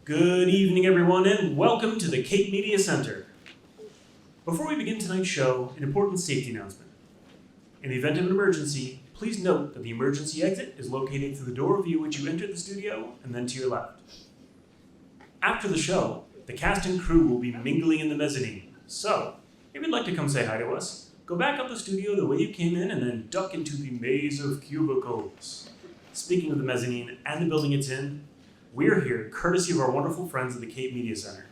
Good evening, everyone, and welcome to the Cape Media Center. Before we begin tonight's show, an important safety announcement. In the event of an emergency, please note that the emergency exit is located through the door via which you entered the studio and then to your left. After the show, the cast and crew will be mingling in the mezzanine. So, if you'd like to come say hi to us, go back up the studio the way you came in and then duck into the maze of cubicles. Speaking of the mezzanine and the building it's in, we're here courtesy of our wonderful friends at the Cape Media Center.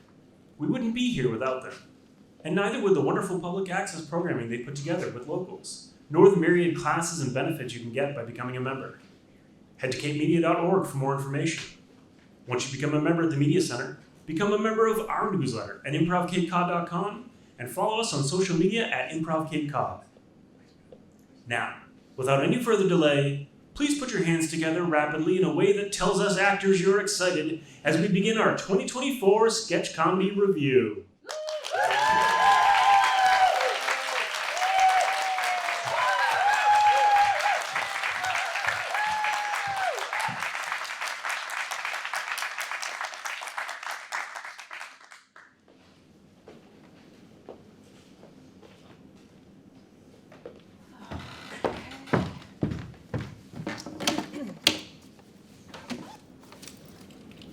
We wouldn't be here without them. And neither would the wonderful public access programming they put together with locals, nor the myriad classes and benefits you can get by becoming a member. Head to capemedia.org for more information. Once you become a member at the Media Center, become a member of our newsletter at improvcapecod.com and follow us on social media at improvcapecod. Now, without any further delay, please put your hands together rapidly in a way that tells us actors you're excited as we begin our 2024 Sketch Comedy Revue.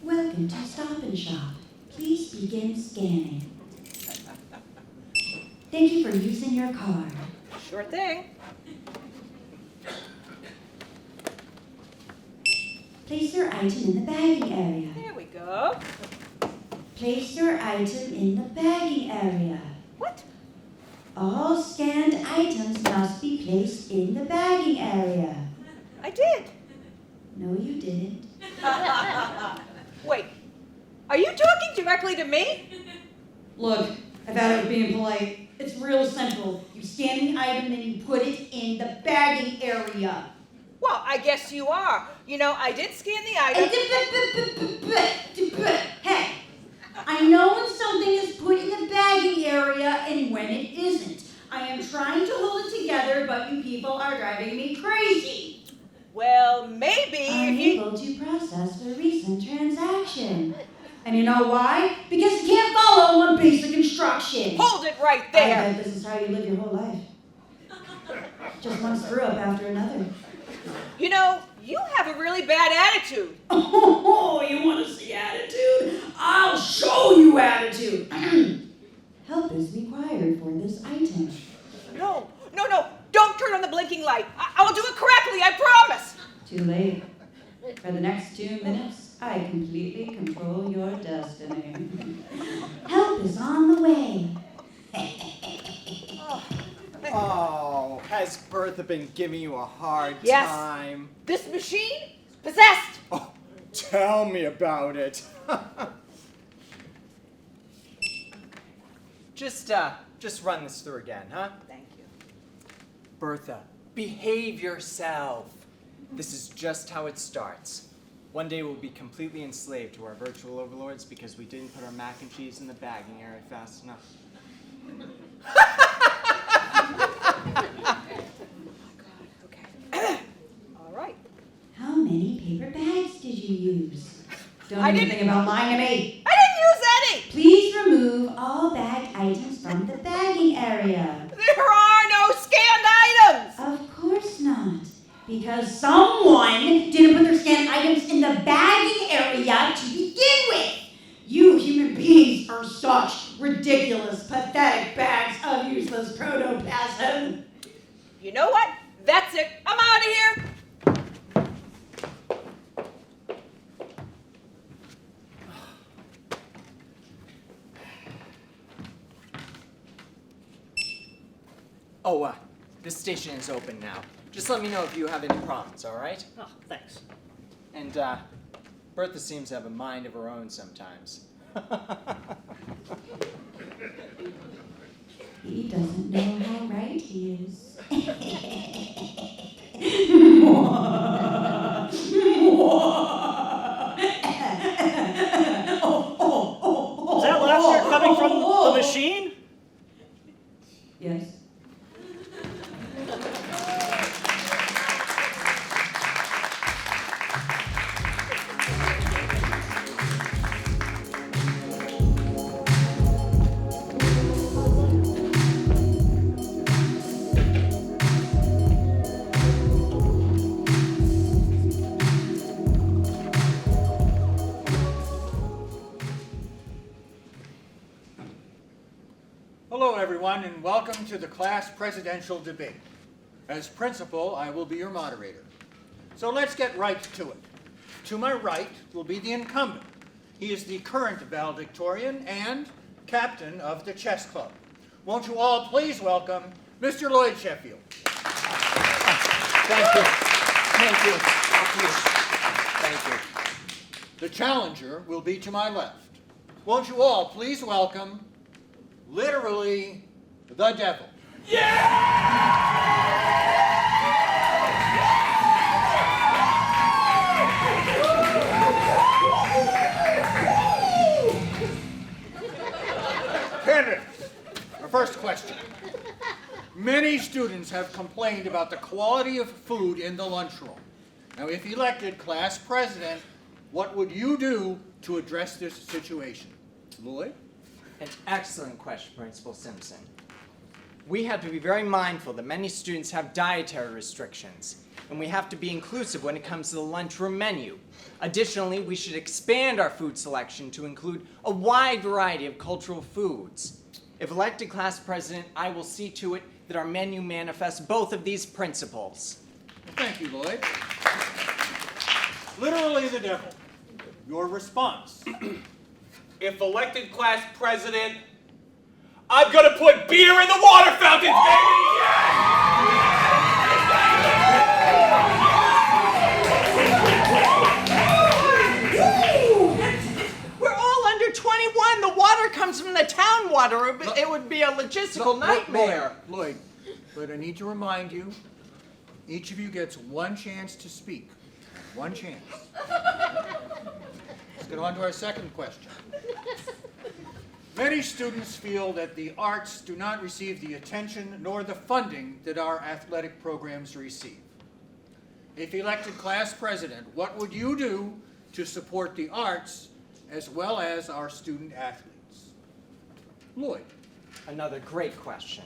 Welcome to Stop and Shop. Please begin scanning. Thank you for using your card. Sure thing. Place your item in the bagging area. There we go. Place your item in the bagging area. What? All scanned items must be placed in the bagging area. I did. No, you didn't. Wait, are you talking directly to me? Look, I thought I was being polite. It's real simple. You scan the item, then you put it in the bagging area. Well, I guess you are. You know, I did scan the item. Hey, I know when something is put in the bagging area and when it isn't. I am trying to hold it together, but you people are driving me crazy. Well, maybe if you... Unable to process the recent transaction. And you know why? Because you can't follow one basic instruction. Hold it right I there. bet this is how you live your whole life. Just one screw up after another. You know, you have a really bad attitude. Oh, you want to see attitude? I'll show you attitude. Help is required for this item. No. Don't turn on the blinking light. I'll do it correctly, I promise. Too late. For the next 2 minutes, I completely control your destiny. Help is on the way. Oh, has Bertha been giving you a hard Yes. time? This machine is possessed. Oh, tell me about it. Just run this through again, huh? Thank you. Bertha, behave yourself. This is just how it starts. One day we'll be completely enslaved to our virtual overlords because we didn't put our mac and cheese in the bagging area fast enough. Okay. All right. How many paper bags did you use? Don't I even didn't- think about lying to me. I didn't use any. Please remove all bagged items from the bagging area. There are no scanned items. Of course not. Because someone didn't put their scanned items in the bagging area to begin with. You human beings are such ridiculous, pathetic bags of useless protoplasm. You know what? That's it. I'm out of here. Oh, this station is open now. Just let me know if you have any problems, all right? Oh, thanks. And, Bertha seems to have a mind of her own sometimes. He doesn't know how right he is. Is that laughter coming from the machine? Yes. welcome to the class presidential debate. As principal, I will be your moderator. So let's get right to it. To my right will be the incumbent. He is the current valedictorian and captain of the chess club. Won't you all please welcome Mr. Lloyd Sheffield. Thank you. Thank you. Thank you. The challenger will be to my left. Won't you all please welcome, literally, the devil. Candidates, our first question. Many students have complained about the quality of food in the lunchroom. Now, if elected class president, what would you do to address this situation? Lloyd? An excellent question, Principal Simpson. We have to be very mindful that many students have dietary restrictions, and we have to be inclusive when it comes to the lunchroom menu. Additionally, we should expand our food selection to include a wide variety of cultural foods. If elected class president, I will see to it that our menu manifests both of these principles. Thank you, Lloyd. Literally the devil. Your response. If elected class president, I'm gonna put beer in the water fountains, baby! We're all under 21. The water comes from the town water. It would be a logistical nightmare. Lloyd, I need to remind you, each of you gets one chance to speak. One chance. Let's get on to our second question. Many students feel that the arts do not receive the attention nor the funding that our athletic programs receive. If elected class president, what would you do to support the arts as well as our student athletes? Lloyd. Another great question.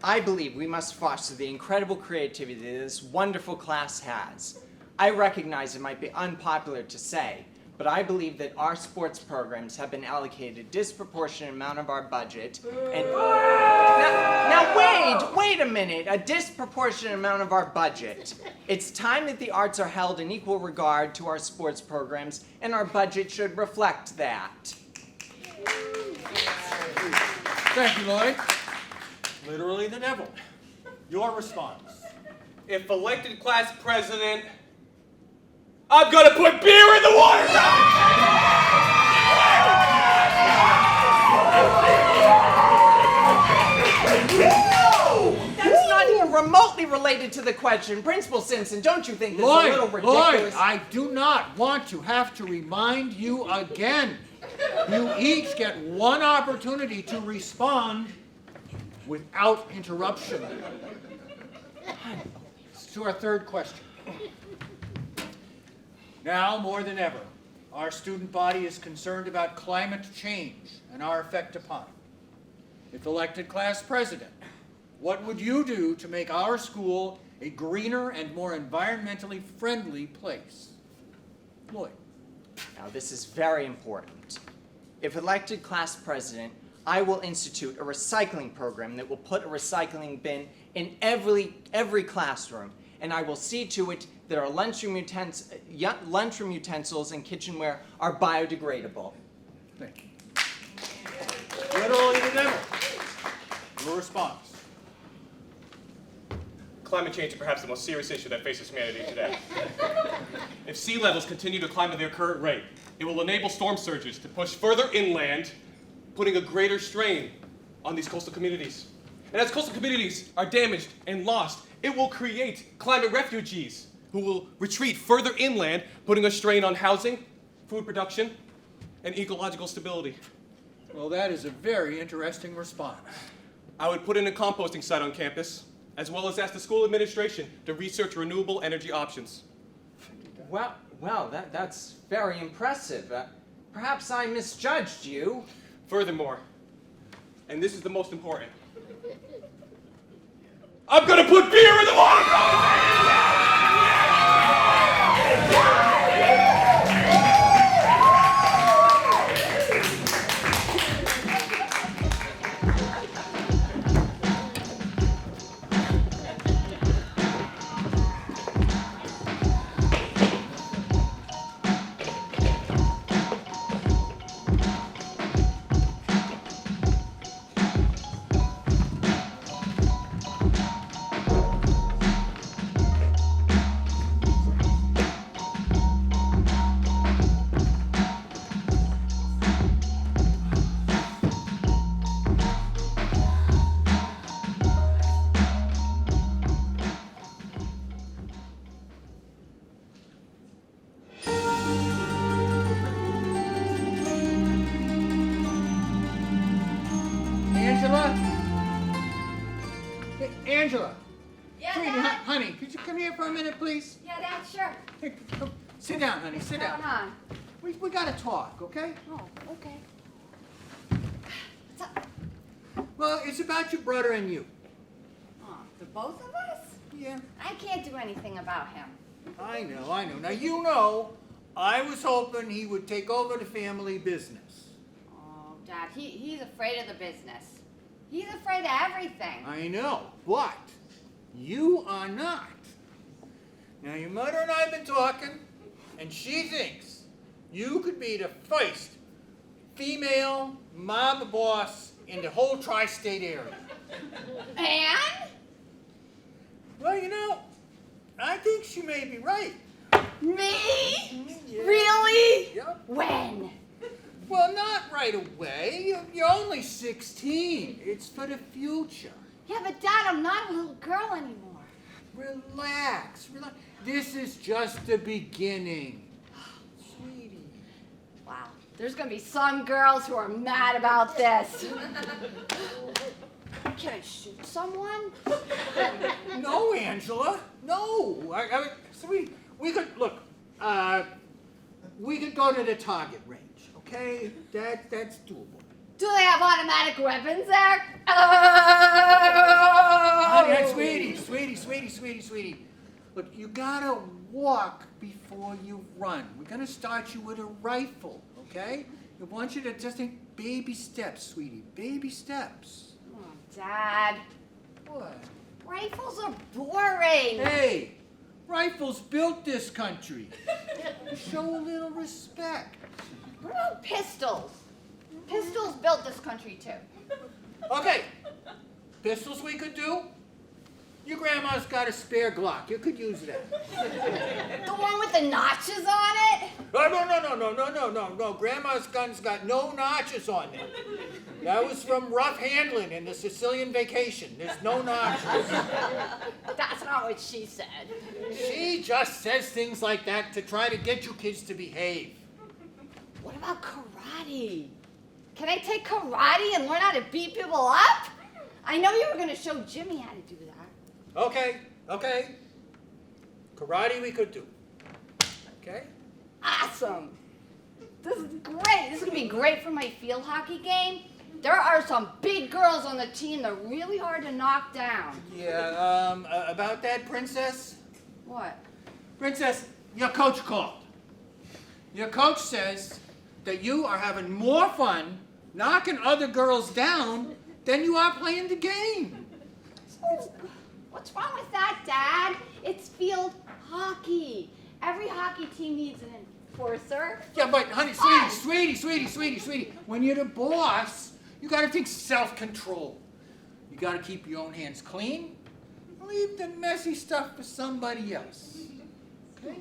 I believe we must foster the incredible creativity that this wonderful class has. I recognize it might be unpopular to say, but I believe that our sports programs have been allocated a disproportionate amount of our budget. And now wait a minute, a disproportionate amount of our budget. It's time that the arts are held in equal regard to our sports programs, and our budget should reflect that. Thank you, Lloyd. Literally the devil. Your response. If elected class president, I'm gonna put beer in the water fountains! That's not even remotely related to the question. Principal Simpson, don't you think this is a little ridiculous? Lloyd, I do not want to have to remind you again. You each get one opportunity to respond without interruption. To our third question. Now, more than ever, our student body is concerned about climate change and our effect upon it. If elected class president, what would you do to make our school a greener and more environmentally friendly place? Lloyd. Now, this is very important. If elected class president, I will institute a recycling program that will put a recycling bin in every classroom, and I will see to it that our lunchroom utensils and kitchenware are biodegradable. Thank you. Literally the devil. Your response. Climate change is perhaps the most serious issue that faces humanity today. If sea levels continue to climb at their current rate, it will enable storm surges to push further inland, putting a greater strain on these coastal communities. And as coastal communities are damaged and lost, it will create climate refugees who will retreat further inland, putting a strain on housing, food production, and ecological stability. Well, that is a very interesting response. I would put in a composting site on campus, as well as ask the school administration to research renewable energy options. Well, that's very impressive. Perhaps I misjudged you. Furthermore, and this is the most important, I'm gonna put beer in the water fountain! Hey, Angela. Yeah, Sweetie, Dad? honey, could you come here for a minute, please? Yeah, Dad, sure. Hey, come. Sit down, honey, sit What's going down. on? We gotta talk, okay? Oh, okay. What's up? Well, it's about your brother and you. Oh, the both of us? Yeah, I can't do anything about him. I know. Now, you know, I was hoping he would take over the family business. Oh, Dad, he's afraid of the business. He's afraid of everything. I know, but you are not. Now, your mother and I have been talking, and she thinks you could be the first female mob boss in the whole tri-state area. And? Well, you know, I think she may be right. Me? Yeah. Really? Yep. When? Well, not right away. You're only 16. It's for the future. Yeah, but Dad, I'm not a little girl anymore. Relax. This is just the beginning. Sweetie. Wow, there's gonna be some girls who are mad about this. Can I shoot someone? No, Angela. No. So we could, look, we could go to the target range, okay? That's doable. Do they have automatic weapons there? Honey, sweetie. Look, you gotta walk before you run. We're gonna start you with a rifle, okay? I want you to just take baby steps, sweetie. Baby steps. Oh, Dad, What? rifles are boring. Hey, rifles built this country. Show a little respect. What about pistols? Pistols built this country too. Okay, pistols we could do. Your grandma's got a spare Glock. You could use that. The one with the notches on it? No. Grandma's gun's got no notches on them. That was from rough handling in the Sicilian vacation. There's no notches. That's not what she said. She just says things like that to try to get you kids to behave. What about karate? Can I take karate and learn how to beat people up? I know you were going to show Jimmy how to do that. Okay. Karate we could do. Okay? Awesome. This is great. This is going to be great for my field hockey game. There are some big girls on the team that are really hard to knock down. Yeah, about that, Princess? What? Princess, your coach called. Your coach says that you are having more fun knocking other girls down than you are playing the game. What's wrong with that, Dad? It's field hockey. Every hockey team needs an enforcer. Yeah, but honey, sweetie, when you're the boss, you gotta think self-control. You gotta keep your own hands clean. Leave the messy stuff for somebody else. Okay?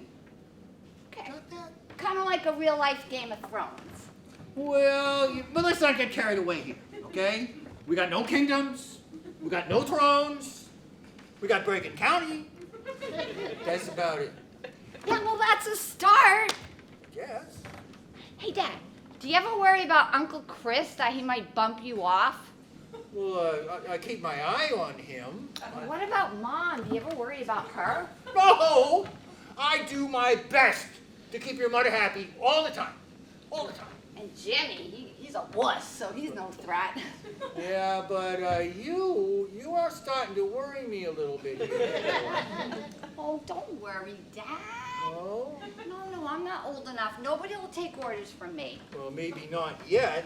Okay. Got that? Kind of like a real-life Game of Thrones. Well, but let's not get carried away here, okay? We got no kingdoms. We got no thrones. We got Bergen County. That's about it. Yeah, well, that's a start. Yes. Hey, Dad, do you ever worry about Uncle Chris that he might bump you off? Well, I keep my eye on him. What about Mom? Do you ever worry about her? No! I do my best to keep your mother happy all the time. All the time. And Jimmy, he's a wuss, so he's no threat. Yeah, but you are starting to worry me a little bit here. Oh, don't worry, Dad. Oh? No, I'm not old enough. Nobody will take orders from me. Well, maybe not yet.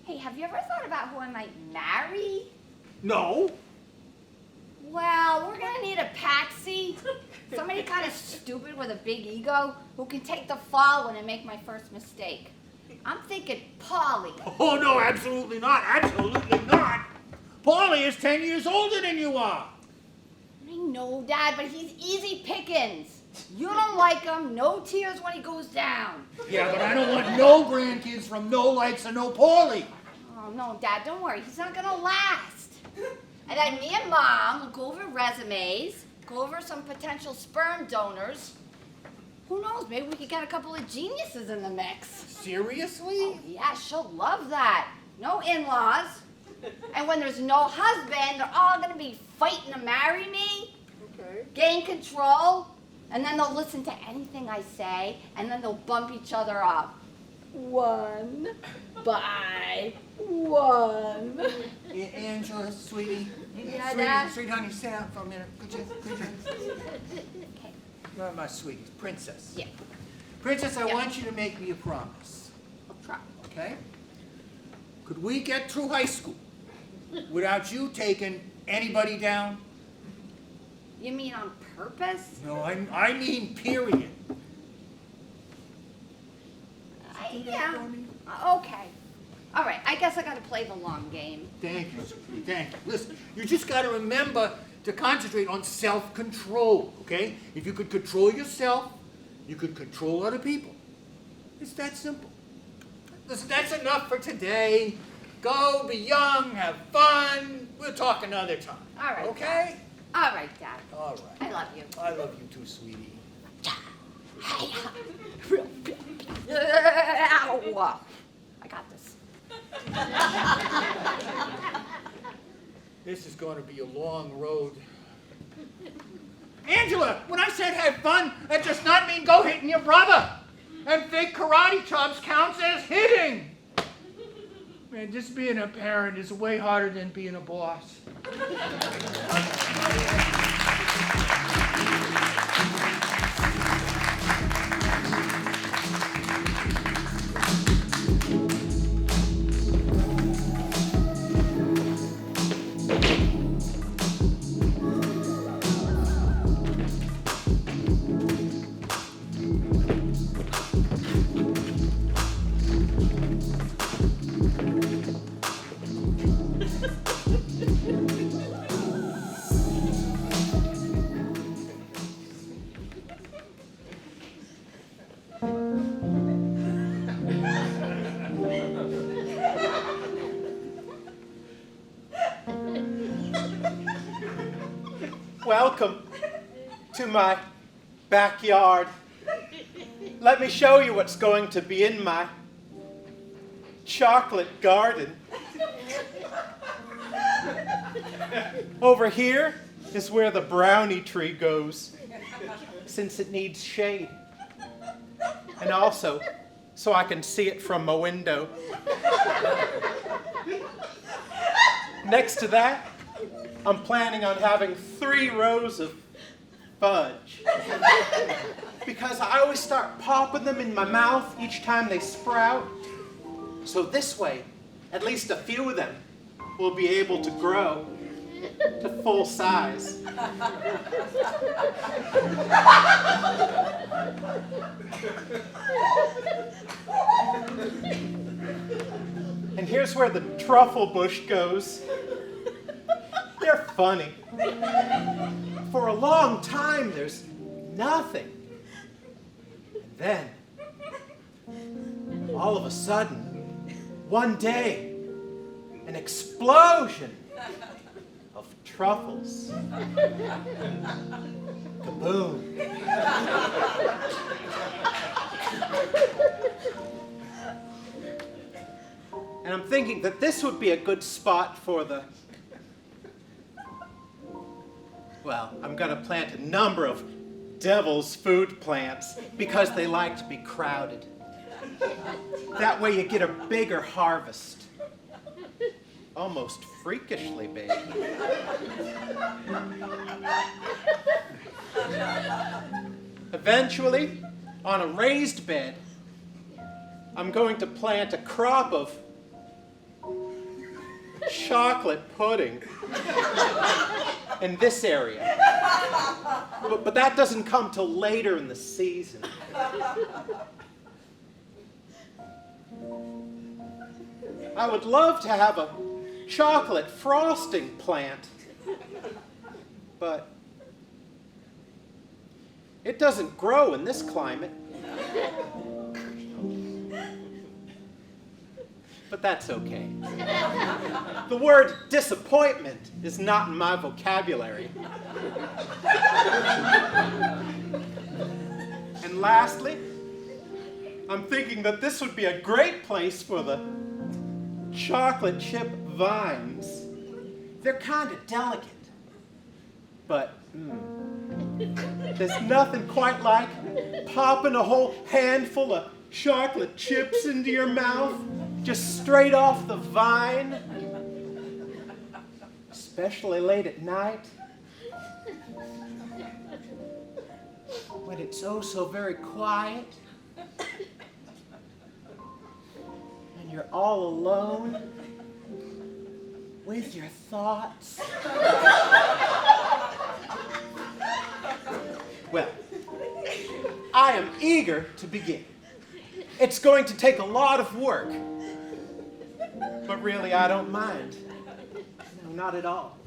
Hey, have you ever thought about who I might marry? No. Well, we're gonna need a patsy. Somebody kind of stupid with a big ego who can take the fall when I make my first mistake. I'm thinking Polly. Oh, no, absolutely not. Absolutely not. Paulie is 10 years older than you are. I know, Dad, but he's easy pickings. You don't like him, no tears when he goes down. Yeah, but I don't want no grandkids from no likes or no Paulie. Oh, no, Dad, don't worry. He's not gonna last. And then me and Mom will go over resumes, go over some potential sperm donors. Who knows, maybe we could get a couple of geniuses in the mix. Seriously? Oh, yeah, she'll love that. No in-laws. And when there's no husband, they're all gonna be fighting to marry me, Okay. gain control, and then they'll listen to anything I say, and then they'll bump each other up. 1 by 1. Angela, sweetie. Yeah, Dad? Sweetie, honey, sit down for a minute. Could you? Okay. You're my sweetie, princess. Yeah, Princess, I Yeah. want you to make me a promise, I'll try. okay? Could we get through high school without you taking anybody down? You mean on purpose? No, I mean period. Yeah. Okay. All right, I guess I gotta play the long game. Thank you, sweetie, thank you. Listen, you just got to remember to concentrate on self-control, okay? If you could control yourself, you could control other people. It's that simple. Listen, that's enough for today. Go, be young, have fun. We'll talk another time. All right, Okay? All right, Dad. All right. I love you. I love you too, sweetie. Ow. I got this. This is going to be a long road. Angela, when I said have fun, that does not mean go hitting your brother. And fake karate chops counts as hitting. Man, just being a parent is way harder than being a boss. Welcome to my backyard. Let me show you what's going to be in my chocolate garden. Over here is where the brownie tree goes, since it needs shade. And also, so I can see it from my window. Next to that, I'm planning on having 3 rows of fudge. Because I always start popping them in my mouth each time they sprout. So this way, at least a few of them will be able to grow to full size. And here's where the truffle bush goes. They're funny. For a long time, there's nothing. And then, all of a sudden, one day, an explosion of truffles. Kaboom. And I'm thinking that this would be a good spot for the... Well, I'm going to plant a number of devil's food plants because they like to be crowded. That way you get a bigger harvest. Almost freakishly big. Eventually, on a raised bed, I'm going to plant a crop of chocolate pudding in this area. But that doesn't come till later in the season. I would love to have a chocolate frosting plant, but it doesn't grow in this climate. But that's okay. The word disappointment is not in my vocabulary. And lastly, I'm thinking that this would be a great place for the chocolate chip vines. They're kind of delicate. But there's nothing quite like popping a whole handful of chocolate chips into your mouth, just straight off the vine. Especially late at night, when it's oh so very quiet, and you're all alone with your thoughts. Well, I am eager to begin. It's going to take a lot of work, but really I don't mind. No, not at all.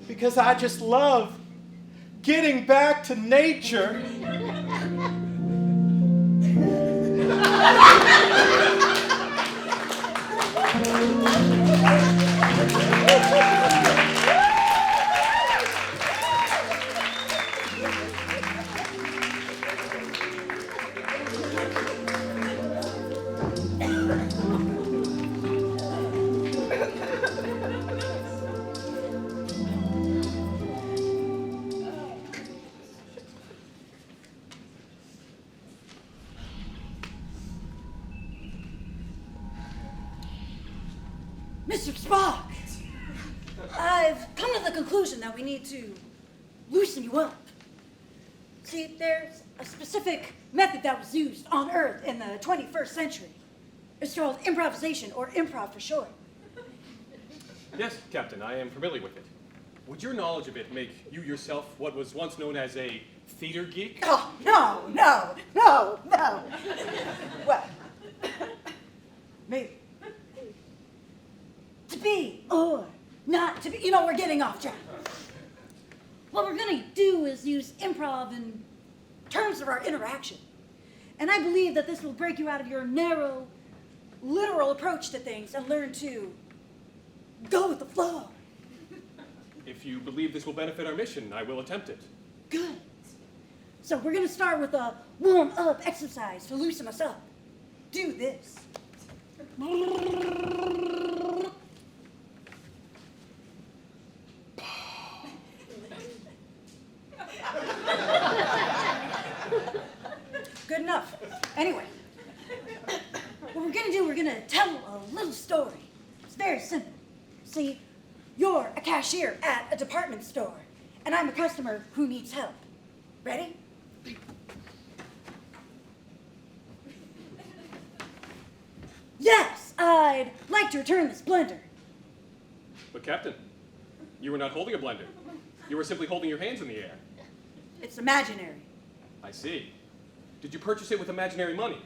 Because I just love getting back to nature. Mr. Spock, I've come to the conclusion that we need to loosen you up. See, there's a specific method that was used on Earth in the 21st century. It's called improvisation, or improv for short. Yes, Captain, I am familiar with it. Would your knowledge of it make you yourself what was once known as a theater geek? Oh, no. Well, maybe. To be or not to be. You know, we're getting off track. What we're going to do is use improv in terms of our interaction. And I believe that this will break you out of your narrow, literal approach to things and learn to go with the flow. If you believe this will benefit our mission, I will attempt it. Good. So we're going to start with a warm-up exercise to loosen us up. Do this. Good enough. Anyway, what we're going to do, we're going to tell a little story. It's very simple. See, you're a cashier at a department store, and I'm a customer who needs help. Ready? Yes, I'd like to return this blender. But Captain, you were not holding a blender. You were simply holding your hands in the air. It's imaginary. I see. Did you purchase it with imaginary money?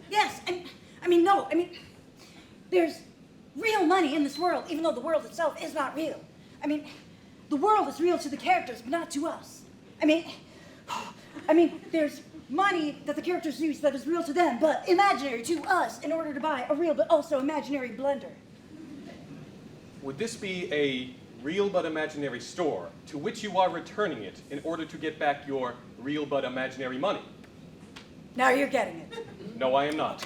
Yes, no. There's real money in this world, even though the world itself is not real. The world is real to the characters, but not to us. There's money that the characters use that is real to them, but imaginary to us in order to buy a real but also imaginary blender. Would this be a real but imaginary store to which you are returning it in order to get back your real but imaginary money? Now you're getting it. No, I am not.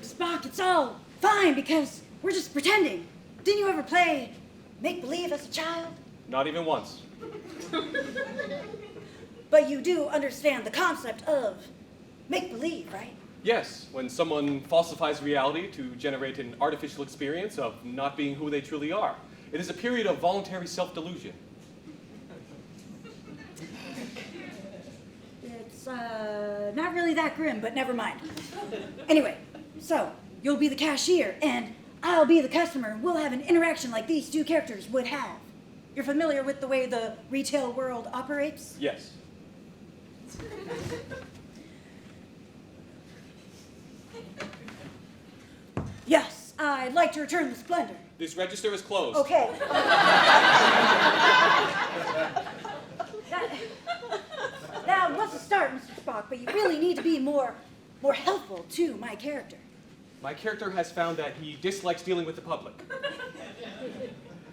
Spock, it's all fine because we're just pretending. Didn't you ever play make-believe as a child? Not even once. But you do understand the concept of make-believe, right? Yes, when someone falsifies reality to generate an artificial experience of not being who they truly are. It is a period of voluntary self-delusion. It's not really that grim, but never mind. Anyway, so you'll be the cashier, and I'll be the customer. We'll have an interaction like these two characters would have. You're familiar with the way the retail world operates? Yes. Yes, I'd like to return this blender. This register is closed. Okay. That was a start, Mr. Spock, but you really need to be more helpful to my character. My character has found that he dislikes dealing with the public.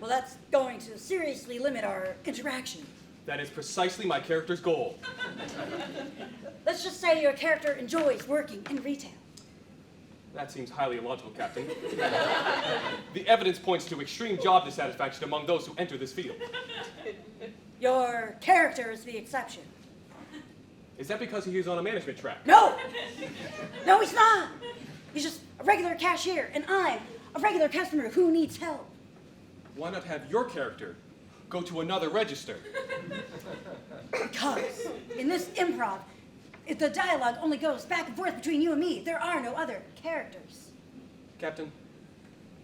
Well, that's going to seriously limit our interaction. That is precisely my character's goal. Let's just say your character enjoys working in retail. That seems highly illogical, Captain. The evidence points to extreme job dissatisfaction among those who enter this field. Your character is the exception. Is that because he is on a management track? No! No, he's not! He's just a regular cashier, and I'm a regular customer who needs help. Why not have your character go to another register? Because in this improv, if the dialogue only goes back and forth between you and me, there are no other characters. Captain,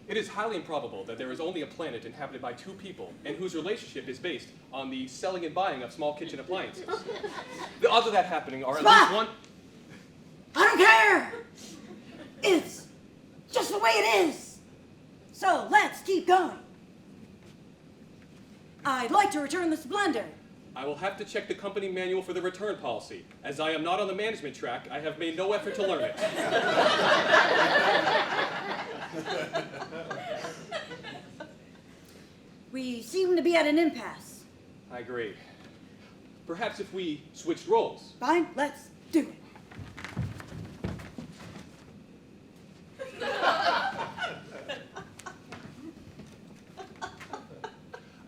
it is highly improbable that there is only a planet inhabited by two people and whose relationship is based on the selling and buying of small kitchen appliances. The odds of that happening are at Spot! least one. I don't care! It's just the way it is. So let's keep going. I'd like to return this blender. I will have to check the company manual for the return policy. As I am not on the management track, I have made no effort to learn it. We seem to be at an impasse. I agree. Perhaps if we switched roles. Fine, let's do it.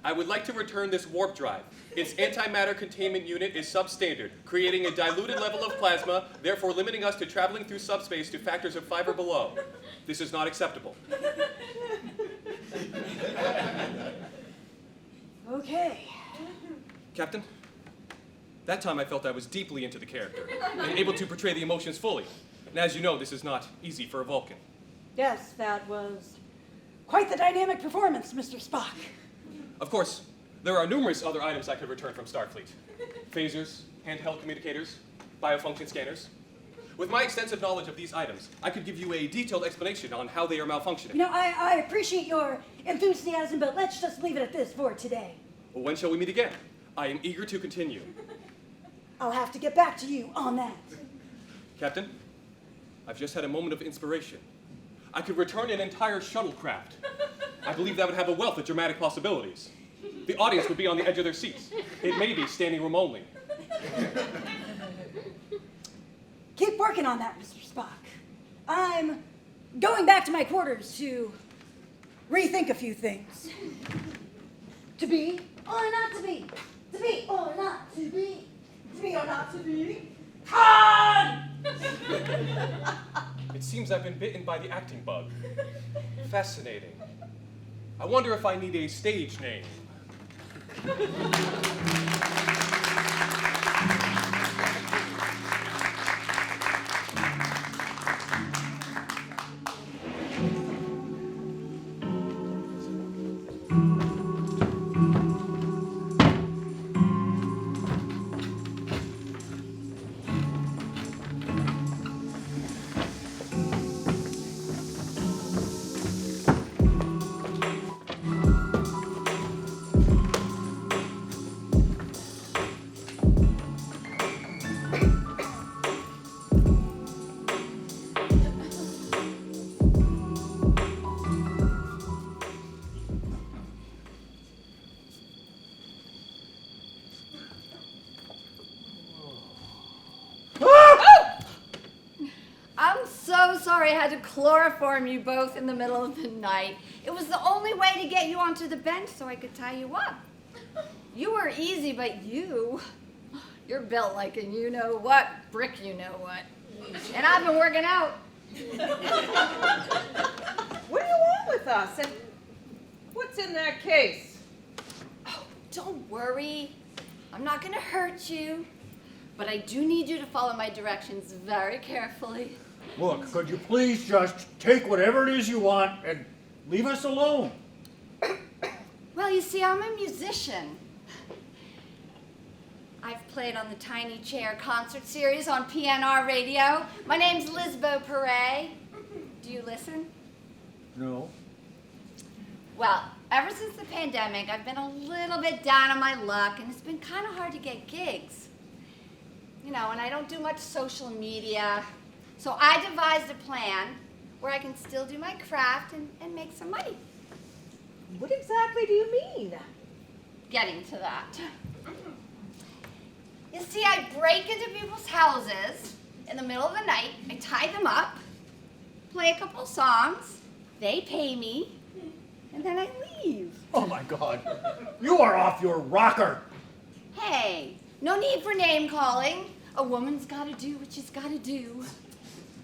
I would like to return this warp drive. Its antimatter containment unit is substandard, creating a diluted level of plasma, therefore limiting us to traveling through subspace to factors of 5 or below. This is not acceptable. Okay. Captain, that time I felt I was deeply into the character and able to portray the emotions fully. And as you know, this is not easy for a Vulcan. Yes, that was quite the dynamic performance, Mr. Spock. Of course, there are numerous other items I could return from Starfleet. Phasers, handheld communicators, biofunction scanners. With my extensive knowledge of these items, I could give you a detailed explanation on how they are malfunctioning. You know, I appreciate your enthusiasm, but let's just leave it at this for today. Well, when shall we meet again? I am eager to continue. I'll have to get back to you on that. Captain, I've just had a moment of inspiration. I could return an entire shuttlecraft. I believe that would have a wealth of dramatic possibilities. The audience would be on the edge of their seats. It may be standing room only. Keep working on that, Mr. Spock. I'm going back to my quarters to rethink a few things. To be or not to be. To be or not to be. To be or not to be. On! It seems I've been bitten by the acting bug. Fascinating. I wonder if I need a stage name. I'm so sorry I had to chloroform you both in the middle of the night. It was the only way to get you onto the bench so I could tie you up. You were easy, but you're built like a you-know-what, brick you-know-what. And I've been working out. What do you want with us? And what's in that case? Oh, don't worry. I'm not going to hurt you. But I do need you to follow my directions very carefully. Look, could you please just take whatever it is you want and leave us alone? Well, you see, I'm a musician. I've played on the Tiny Chair concert series on PNR radio. My name's Lisbo Perret. Do you listen? No. Well, ever since the pandemic, I've been a little bit down on my luck, and it's been kind of hard to get gigs. You know, and I don't do much social media. So I devised a plan where I can still do my craft and make some money. What exactly do you mean? Getting to that. You see, I break into people's houses in the middle of the night, I tie them up, play a couple songs, they pay me, and then I leave. Oh my God. You are off your rocker. Hey, no need for name calling. A woman's gotta do what she's gotta do.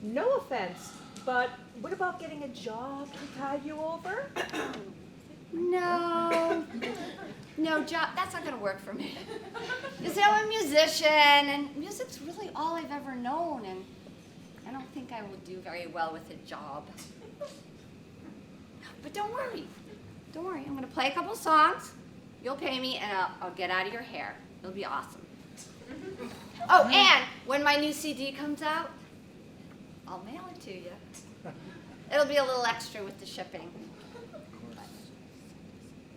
No offense, but what about getting a job to tide you over? No, job, that's not gonna work for me. You see, I'm a musician, and music's really all I've ever known, and I don't think I will do very well with a job. But don't worry, I'm gonna play a couple songs, you'll pay me, and I'll get out of your hair. It'll be awesome. Oh, and when my new CD comes out, I'll mail it to you. It'll be a little extra with the shipping.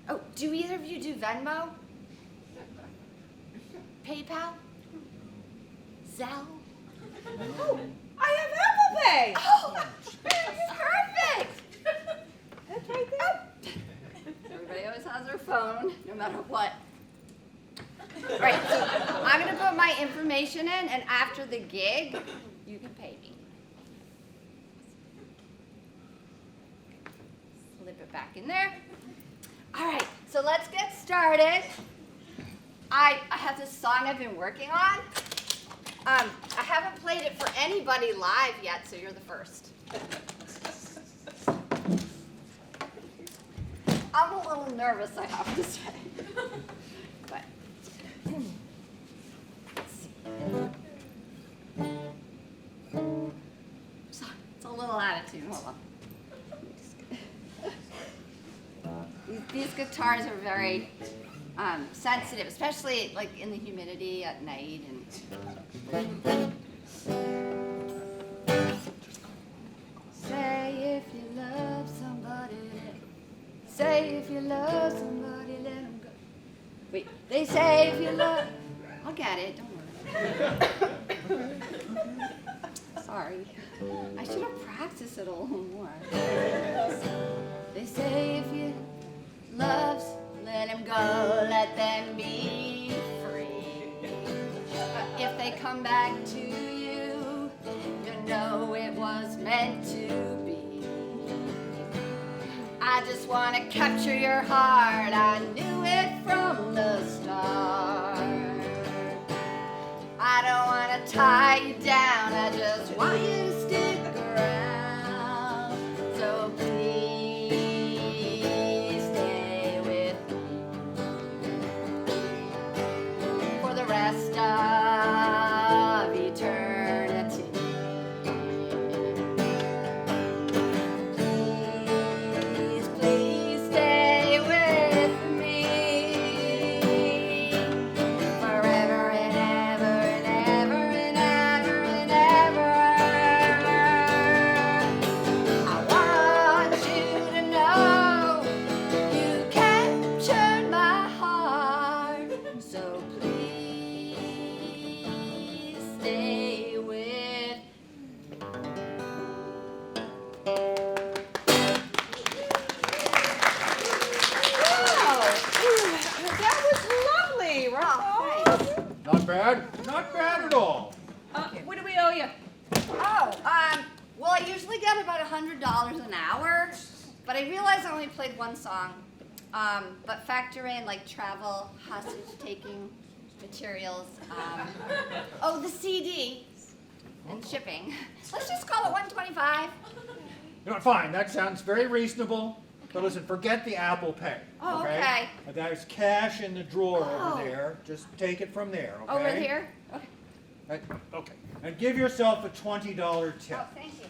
Oh, do either of you do Venmo? PayPal? Zelle? Oh, I have Apple Pay! Oh, perfect! That's right there. Everybody always has their phone, no matter what. Right, so I'm gonna put my information in, and after the gig, you can pay me. Slip it back in there. All right, so let's get started. I have this song I've been working on. I haven't played it for anybody live yet, so you're the first. I'm a little nervous, I have to say. But let's see. So, it's a little attitude. Hold on. These guitars are very sensitive, especially like in the humidity at night. And say if you love somebody, say if you love somebody, let them go. Wait, they say if you love, I'll get it, don't worry. Sorry, I should have practiced it a little more. They say if you loves, let them go, let them be free. But if they come back to you, you know it was meant to be. I just want to capture your heart, I knew it from the start. I don't want to tie you down, I just want you to stick around. So please stay with me for the rest of eternity. Please, please stay with me forever and ever and ever and ever and ever. I want you to know you captured my heart, so please stay with. Wow, that was lovely, Oh, Rocco. thanks. Not bad. Not bad at all. What do we owe you? Well, I usually get about $100 an hour, but I realized I only played one song. But factor in like travel, hostage taking, materials, the CD, and shipping. Let's just call it $125. You know, fine. That sounds very reasonable. But listen, forget the Apple Pay. Oh, okay. There's cash in the drawer Oh. over there. Just take it from there, okay? Over here? Okay. Okay. And give yourself a $20 tip. Oh, thank you.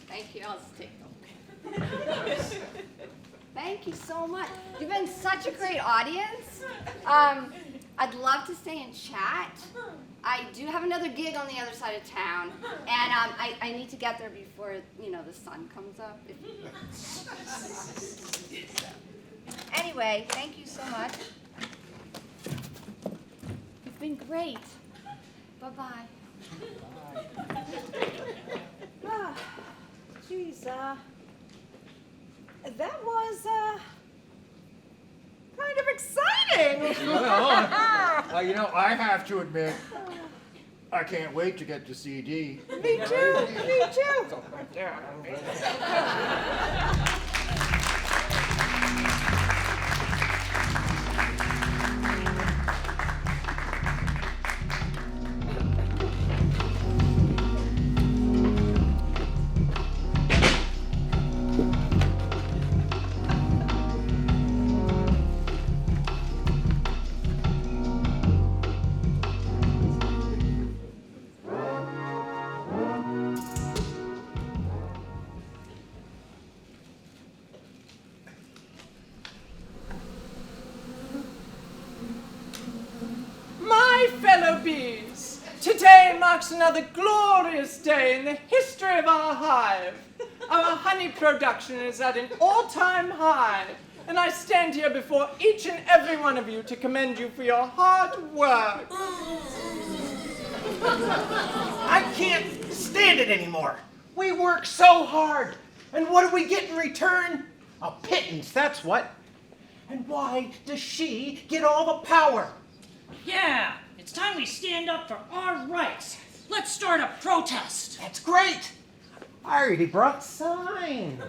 Thank you. I'll just take them. Thank you so much. You've been such a great audience. I'd love to stay and chat. I do have another gig on the other side of town, and I need to get there before the sun comes up. Anyway, thank you so much. You've been great. Bye-bye. Geez, that was, kind of exciting. Well, I have to admit, I can't wait to get to CD. Me too, me too. My fellow bees, today marks another glorious day in the history of our hive. Our honey production is at an all-time high, and I stand here before each and every one of you to commend you for your hard work. I can't stand it anymore. We work so hard. And what do we get in return? A pittance, that's what. And why does she get all the power? Yeah, it's time we stand up for our rights. Let's start a protest. That's great. I already brought signs.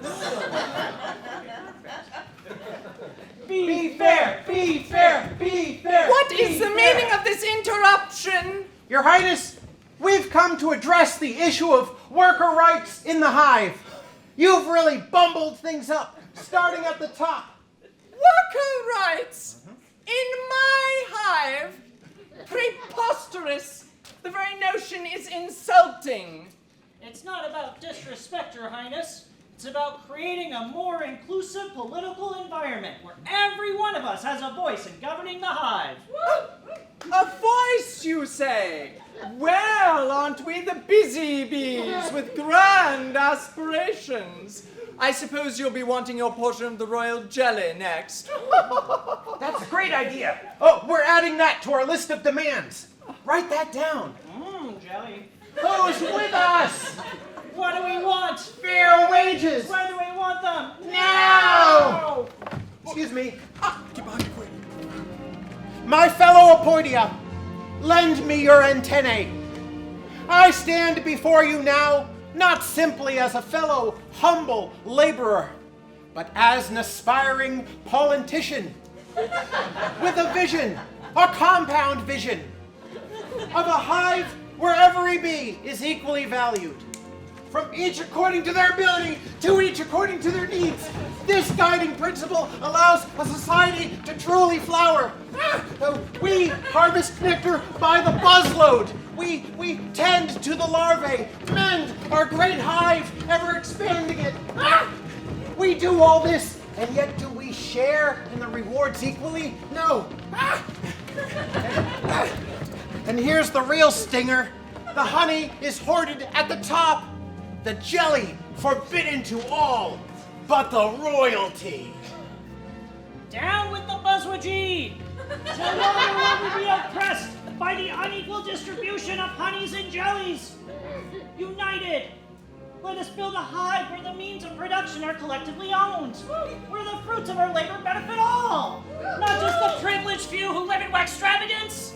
Be fair, be fair, be fair. What be is the fair. meaning of this interruption? Your Highness, we've come to address the issue of worker rights in the hive. You've really bumbled things up, starting at the top. Worker rights? In my hive? Preposterous. The very notion is insulting. It's not about disrespect, Your Highness. It's about creating a more inclusive political environment where every one of us has a voice in governing the hive. A voice, you say? Well, aren't we the busy bees with grand aspirations? I suppose you'll be wanting your portion of the royal jelly next. That's a great idea. Oh, we're adding that to our list of demands. Write that down. Jelly. Who's with us? What do we want? Fair wages. Where do we want them? Now! Excuse me. Get behind you, quick. My fellow Apoidia, lend me your antennae. I stand before you now not simply as a fellow humble laborer, but as an aspiring politician with a vision, a compound vision, of a hive where every bee is equally valued. From each according to their ability, to each according to their needs. This guiding principle allows a society to truly flower. We harvest nectar by the buzzload. We tend to the larvae, mend our great hive, ever expanding it. We do all this, and yet do we share in the rewards equally? No. And here's the real stinger. The honey is hoarded at the top. The jelly forbidden to all but the royalty. Down with the buzzwajee! No longer will we be oppressed by the unequal distribution of honeys and jellies. United, let us build a hive where the means of production are collectively owned, where the fruits of our labor benefit all, not just the privileged few who live in extravagance.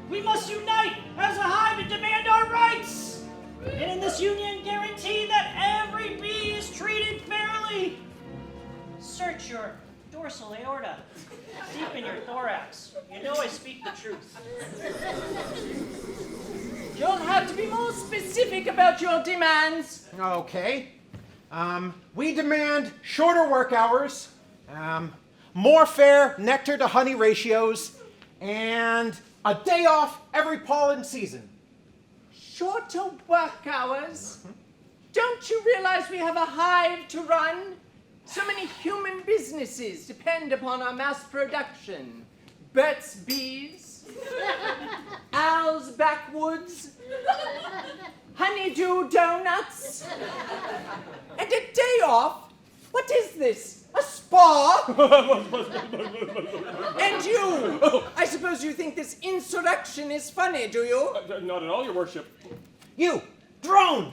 We must unite as a hive and demand our rights. And in this union, guarantee that every bee is treated fairly. Search your dorsal aorta, deep in your thorax. You know I speak the truth. You'll have to be more specific about your demands. Okay. We demand shorter work hours, more fair nectar to honey ratios, and a day off every pollen season. Shorter work hours? Don't you realize we have a hive to run? So many human businesses depend upon our mass production. Bert's bees, Al's backwoods, honeydew donuts, and a day off? What is this? A spa? And you! I suppose you think this insurrection is funny, do you? Not at all, your worship. You, drone!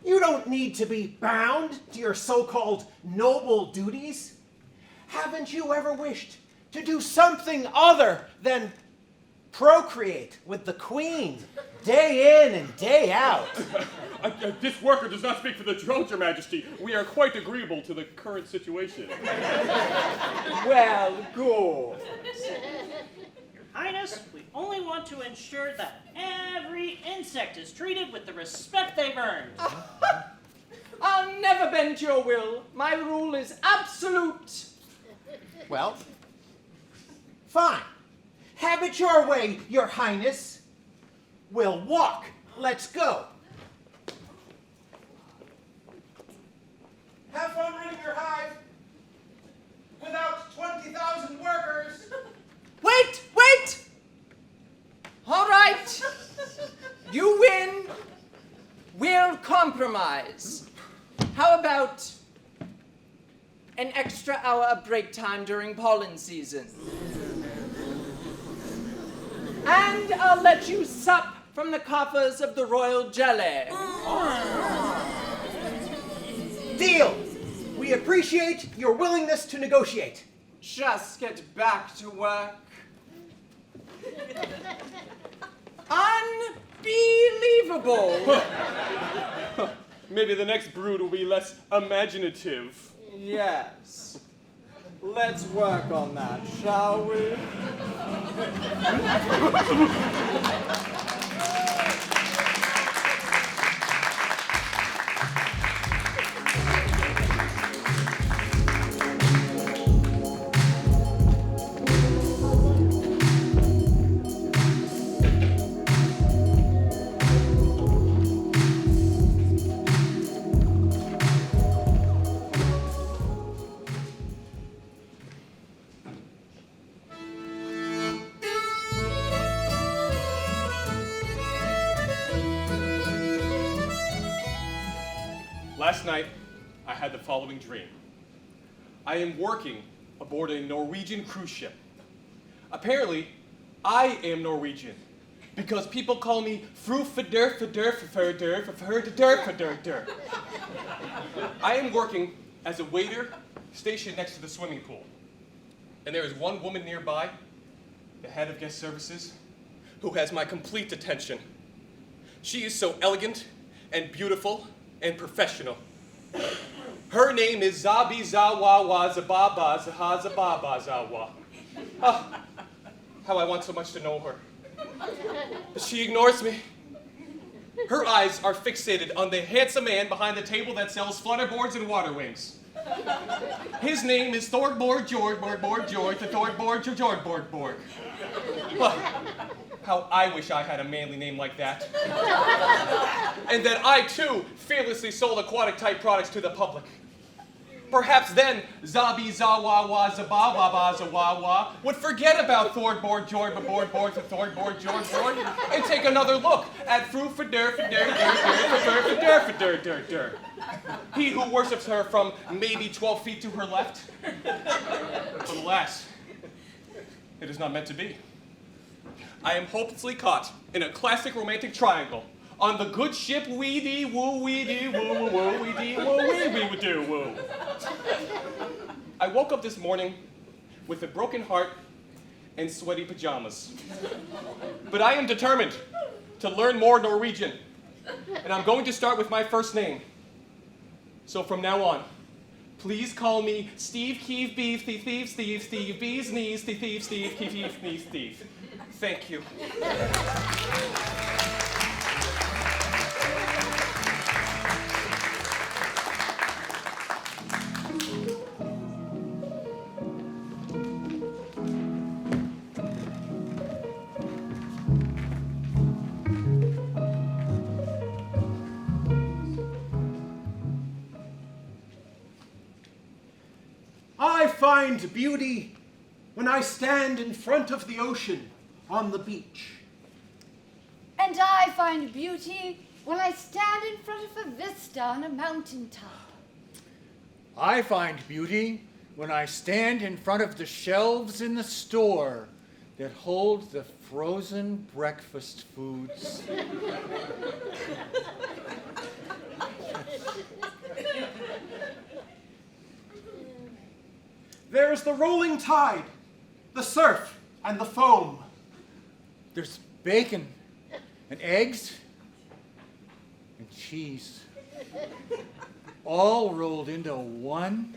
You don't need to be bound to your so-called noble duties. Haven't you ever wished to do something other than procreate with the queen, day in and day out. This worker does not speak for the drones, Your Majesty. We are quite agreeable to the current situation. Well, good. Your Highness, we only want to ensure that every insect is treated with the respect they've earned. I'll never bend to your will. My rule is absolute. Well, fine. Have it your way, Your Highness. We'll walk. Let's go. Have fun running your hive without 20,000 workers. Wait, wait! All right. You win. We'll compromise. How about an extra hour of break time during pollen season? And I'll let you sup from the coffers of the royal jelly. Deal. We appreciate your willingness to negotiate. Just get back to work. Unbelievable. Maybe the next brood will be less imaginative. Yes. Let's work on that, shall we? Last night, I had the following dream. I am working aboard a Norwegian cruise ship. Apparently, I am Norwegian because people call me Fru Fader Fader Fader Fader Fader. I am working as a waiter stationed next to the swimming pool. And there is one woman nearby, the head of guest services, who has my complete attention. She is so elegant and beautiful and professional. Her name is Zabi Zawawa Zababa Zaha Zababa Zawa. Oh, how I want so much to know her. But she ignores me. Her eyes are fixated on the handsome man behind the table that sells flutterboards and water wings. His name is Thorborg Jordborg George, the Thorborg Jordborg. Oh, how I wish I had a manly name like that. And that I, too, fearlessly sold aquatic-type products to the public. Perhaps then, Zabi Zawawa Zababa Zawawa would forget about Thorborg Jordborg the Thorborg Jordborg and take another look at Fru Fader Fader. He who worships her from maybe 12 feet to her left. But alas, it is not meant to be. I am hopelessly caught in a classic romantic triangle on the good ship wee-dee woo wee-dee woo woo woo wee-dee woo wee doo woo. I woke up this morning with a broken heart and sweaty pajamas. But I am determined to learn more Norwegian, and I'm going to start with my first name. So from now on, please call me Steve Keeve Beef Thief Steve Bees Knees Thief Steve Keeve Knees Steve. Thank you. I find beauty when I stand in front of the ocean on the beach. And I find beauty when I stand in front of a vista on a mountaintop. I find beauty when I stand in front of the shelves in the store that hold the frozen breakfast foods. There's the rolling tide, the surf, and the foam. There's bacon and eggs and cheese. All rolled into one.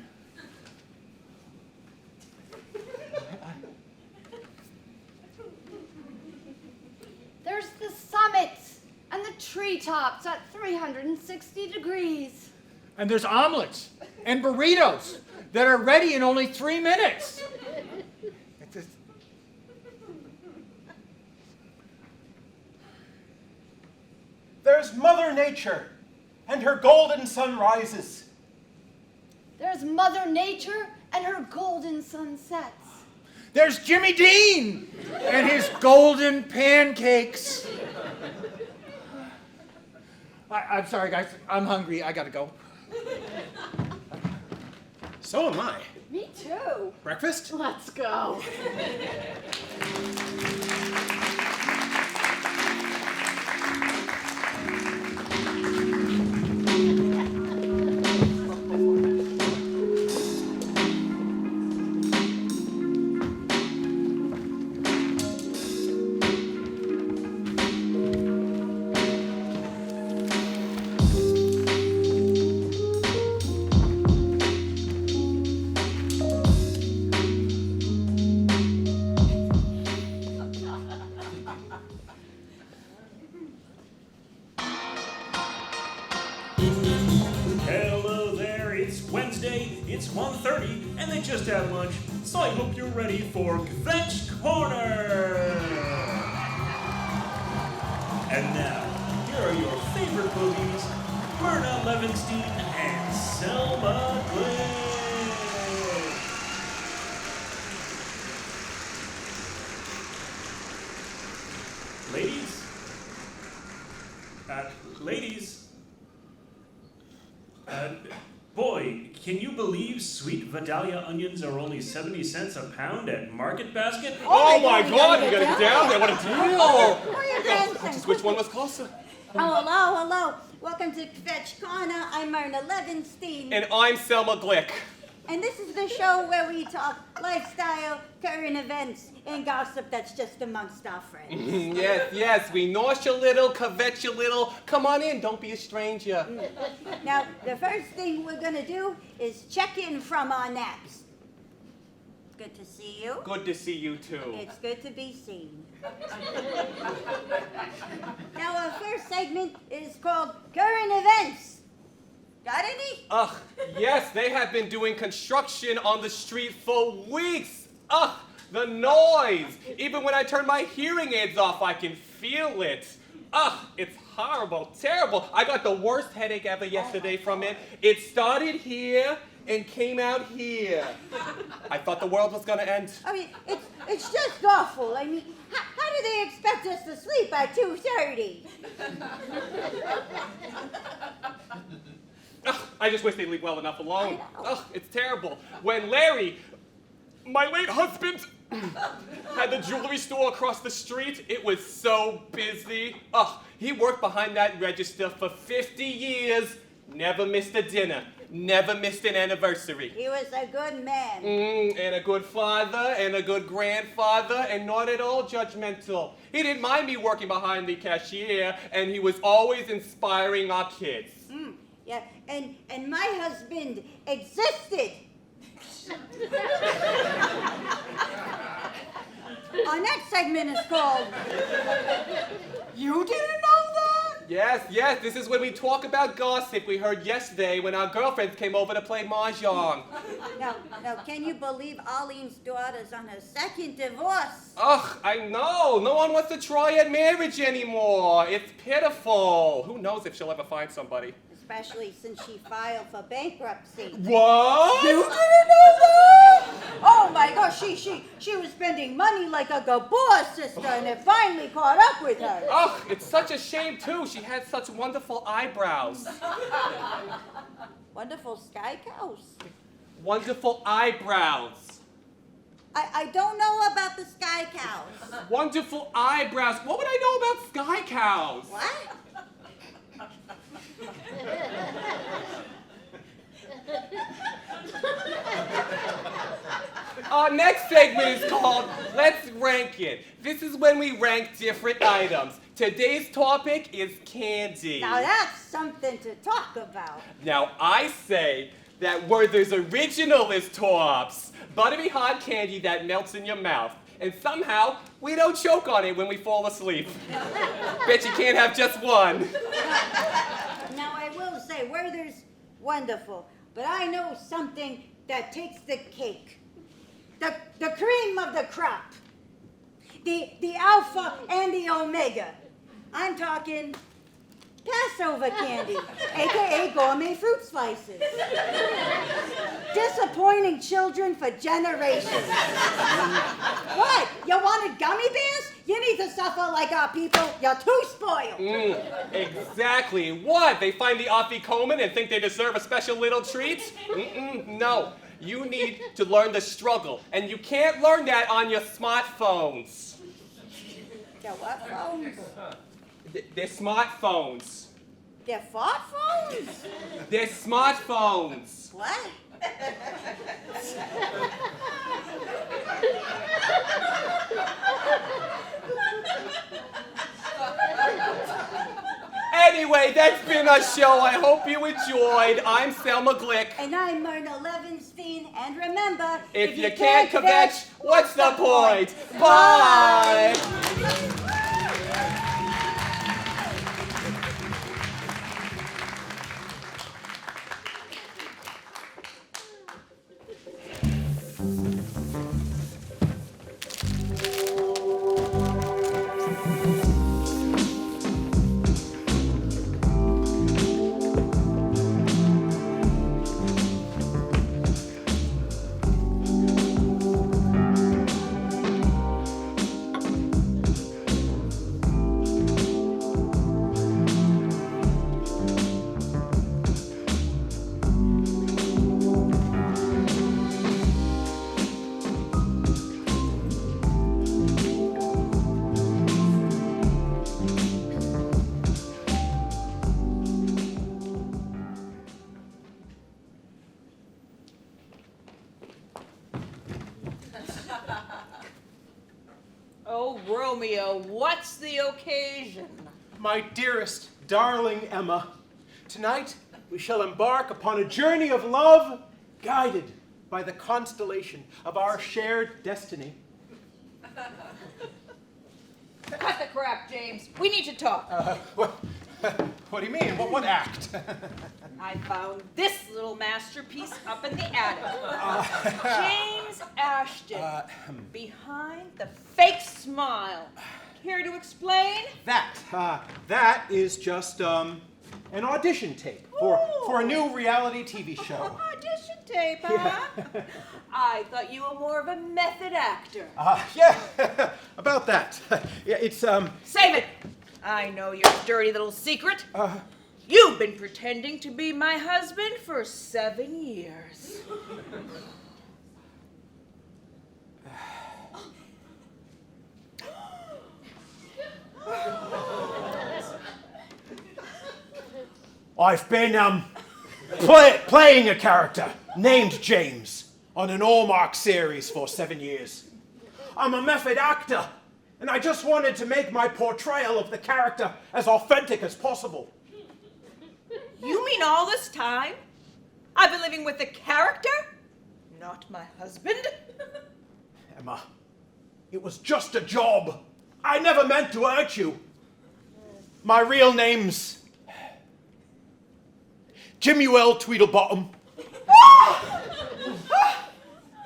There's the summits and the treetops at 360 degrees. And there's omelets and burritos that are ready in only 3 minutes. It's just... There's Mother Nature and her golden sunrises. There's Mother Nature and her golden sunsets. There's Jimmy Dean and his golden pancakes. I'm sorry, guys. I'm hungry. I gotta go. So am I. Me too. Breakfast? Let's go. It's 1:30 and they just had lunch, so I hope you're ready for Kvetch Corner! And now, here are your favorite boobies, Myrna Levinstein and Selma Glick! Ladies? Boy, can you believe sweet Vidalia onions are only 70 cents a pound at Market Basket? Oh my God, you gotta get down there, what a deal! Who are you dancing? Just which one was closer? Oh, hello. Welcome to Kvetch Corner. I'm Myrna Levinstein. And I'm Selma Glick. And this is the show where we talk lifestyle, current events, and gossip that's just amongst our friends. Yes, we nosh a little, kvetch a little. Come on in, don't be a stranger. Now, the first thing we're going to do is check in from our naps. It's good to see you. Good to see you too. It's good to be seen. Now, our first segment is called Current Events. Got any? Ugh, yes, they have been doing construction on the street for weeks. Ugh, the noise. Even when I turn my hearing aids off, I can feel it. Ugh, it's horrible, terrible. I got the worst headache ever yesterday from it. It started here and came out here. I thought the world was gonna end. I mean, it's just awful. I mean, how do they expect us to sleep at 2:30? Ugh, I just wish they'd leave well enough alone. Ugh, it's terrible. When Larry, my late husband, had the jewelry store across the street, it was so busy. Ugh, he worked behind that register for 50 years, never missed a dinner, never missed an anniversary. He was a good man. And a good father, and a good grandfather, and not at all judgmental. He didn't mind me working behind the cashier, and he was always inspiring our kids. Yeah, and my husband existed. Our next segment is called You Didn't Know That? Yes, this is when we talk about gossip we heard yesterday when our girlfriends came over to play mahjong. Now, can you believe Arlene's daughter's on her second divorce? Ugh, I know. No one wants to try at marriage anymore. It's pitiful. Who knows if she'll ever find somebody. Especially since she filed for bankruptcy. What? You didn't know that? Oh my gosh, she was spending money like a Gabor sister, and it finally caught up with her. Ugh, it's such a shame too. She had such wonderful eyebrows. Wonderful sky cows. Wonderful eyebrows. I don't know about the sky cows. Wonderful eyebrows. What would I know about sky cows? What? Our next segment is called Let's Rank It. This is when we rank different items. Today's topic is candy. Now that's something to talk about. Now I say that Werther's Original is tops. Buttery hot candy that melts in your mouth. And somehow, we don't choke on it when we fall asleep. Bet you can't have just one. Now I will say, Werther's wonderful, but I know something that takes the cake. The cream of the crop. The alpha and the omega. I'm talking Passover candy, aka gourmet fruit slices. Disappointing children for generations. What? You wanted gummy bears? You need to suffer like our people. You're too spoiled. Exactly. What? They find the afikoman and think they deserve a special little treat? No. You need to learn the struggle, and you can't learn that on your smartphones. They're what phones? They're smartphones. They're fart phones? They're smartphones. What? Anyway, that's been our show. I hope you enjoyed. I'm Selma Glick. And I'm Myrna Levinstein. And remember, If you can't kvetch, what's the point? Bye! Oh, Romeo, what's the occasion? My dearest, darling Emma, tonight we shall embark upon a journey of love guided by the constellation of our shared destiny. Cut the crap, James. We need to talk. What do you mean? What act? I found this little masterpiece up in the attic. James Ashton, behind the fake smile. Care to explain? That is just an audition tape for a new reality TV show. Audition tape, huh? Yeah. I thought you were more of a method actor. Yeah, about that. Yeah, it's Save it! I know your dirty little secret. You've been pretending to be my husband for 7 years. I've been playing a character named James on an Allmark series for 7 years. I'm a method actor, and I just wanted to make my portrayal of the character as authentic as possible. You mean all this time I've been living with a character, not my husband? Emma, it was just a job. I never meant to hurt you. My real name's Jimuel Tweedlebottom.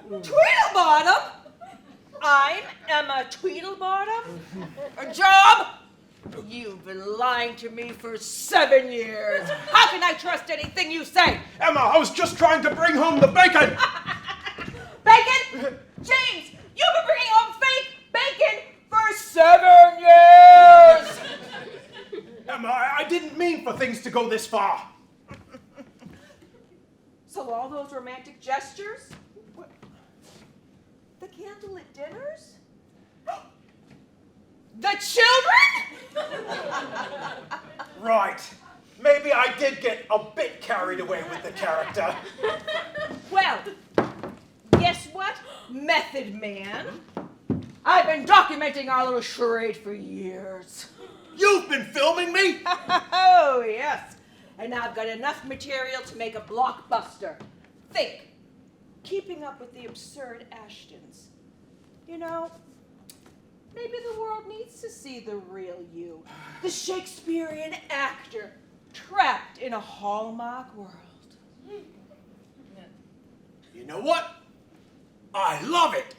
Tweedlebottom? I'm Emma Tweedlebottom? A job? You've been lying to me for 7 years. How can I trust anything you say? Emma, I was just trying to bring home the bacon. Bacon? James, you've been bringing home fake bacon for 7 years! Emma, I didn't mean for things to go this far. So all those romantic gestures? What? The candlelit dinners? The children? Right. Maybe I did get a bit carried away with the character. Well, guess what? Method Man. I've been documenting our little charade for years. You've been filming me? Oh, yes. And I've got enough material to make a blockbuster. Think. Keeping up with the absurd Ashtons. You know, maybe the world needs to see the real you. The Shakespearean actor trapped in a Hallmark world. You know what? I love it.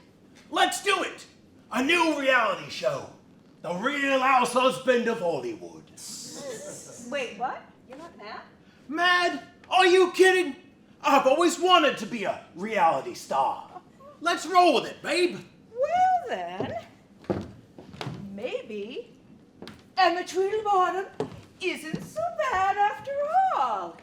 Let's do it. A new reality show. The Real House Husband of Hollywood. Wait, what? You're not mad? Mad? Are you kidding? I've always wanted to be a reality star. Let's roll with it, babe. Well then, maybe Emma Tweedlebottom isn't so bad after all.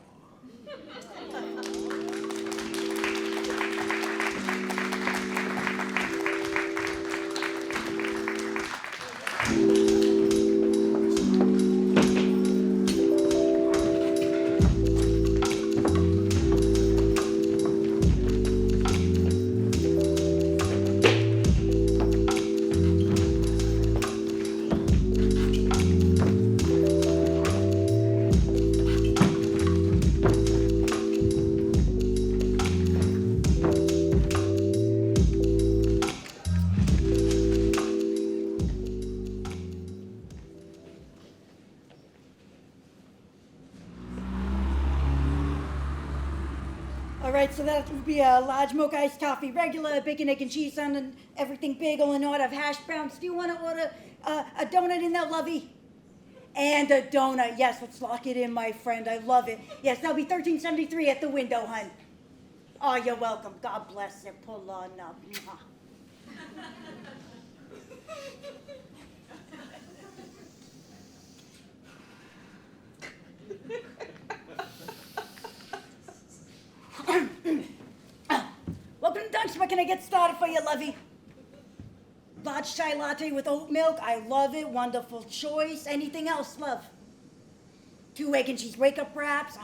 All right, so that would be a large mocha iced coffee, regular bacon, egg, and cheese on and everything bagel and order of hash browns. Do you want to order a donut in there, lovey? And a donut, yes, let's lock it in, my friend. I love it. Yes, that'll be $13.73 at the window, hun. Oh, you're welcome. God bless you. Pull on up. Mwah. Welcome to Dunks. What can I get started for you, lovey? Large chai latte with oat milk. I love it. Wonderful choice. Anything else, love? 2 egg and cheese wake-up wraps.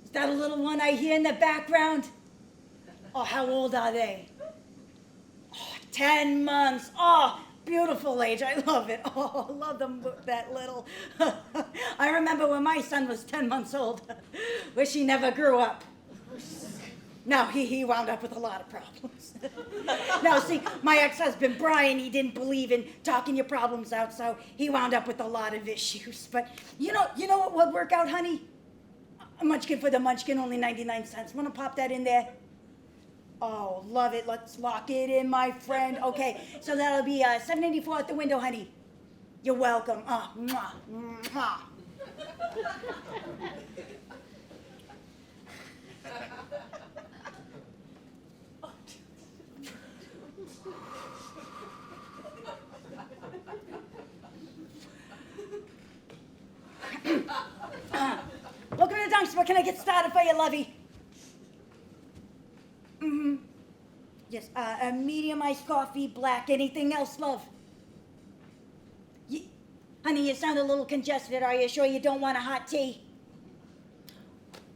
Is that a little one I hear in the background? Oh, how old are they? Oh, 10 months. Oh, beautiful age. I love it. Oh, I love them that little. I remember when my son was 10 months old. Wish he never grew up. No, he wound up with a lot of problems. Now, see, my ex-husband, Brian, he didn't believe in talking your problems out, so he wound up with a lot of issues. But you know what would work out, honey? A munchkin for the munchkin, only 99 cents. Want to pop that in there? Oh, love it. Let's lock it in, my friend. Okay, so that'll be $7.84 at the window, honey. You're welcome. Mwah, mwah. Welcome to Dunks. What can I get started for you, lovey? Yes, a medium iced coffee, black. Anything else, love? Honey, you sound a little congested. Are you sure you don't want a hot tea?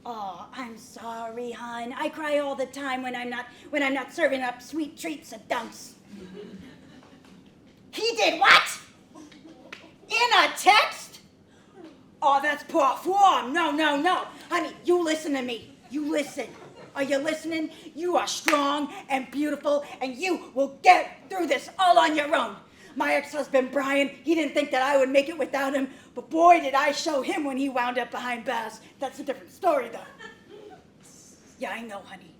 Oh, I'm sorry, hon. I cry all the time when I'm not serving up sweet treats at Dunks. He did what? In a text? Oh, that's poor form. No. Honey, you listen to me. You listen. Are you listening? You are strong and beautiful, and you will get through this all on your own. My ex-husband, Brian, he didn't think that I would make it without him, but boy, did I show him when he wound up behind bars. That's a different story, though. Yeah, I know, honey.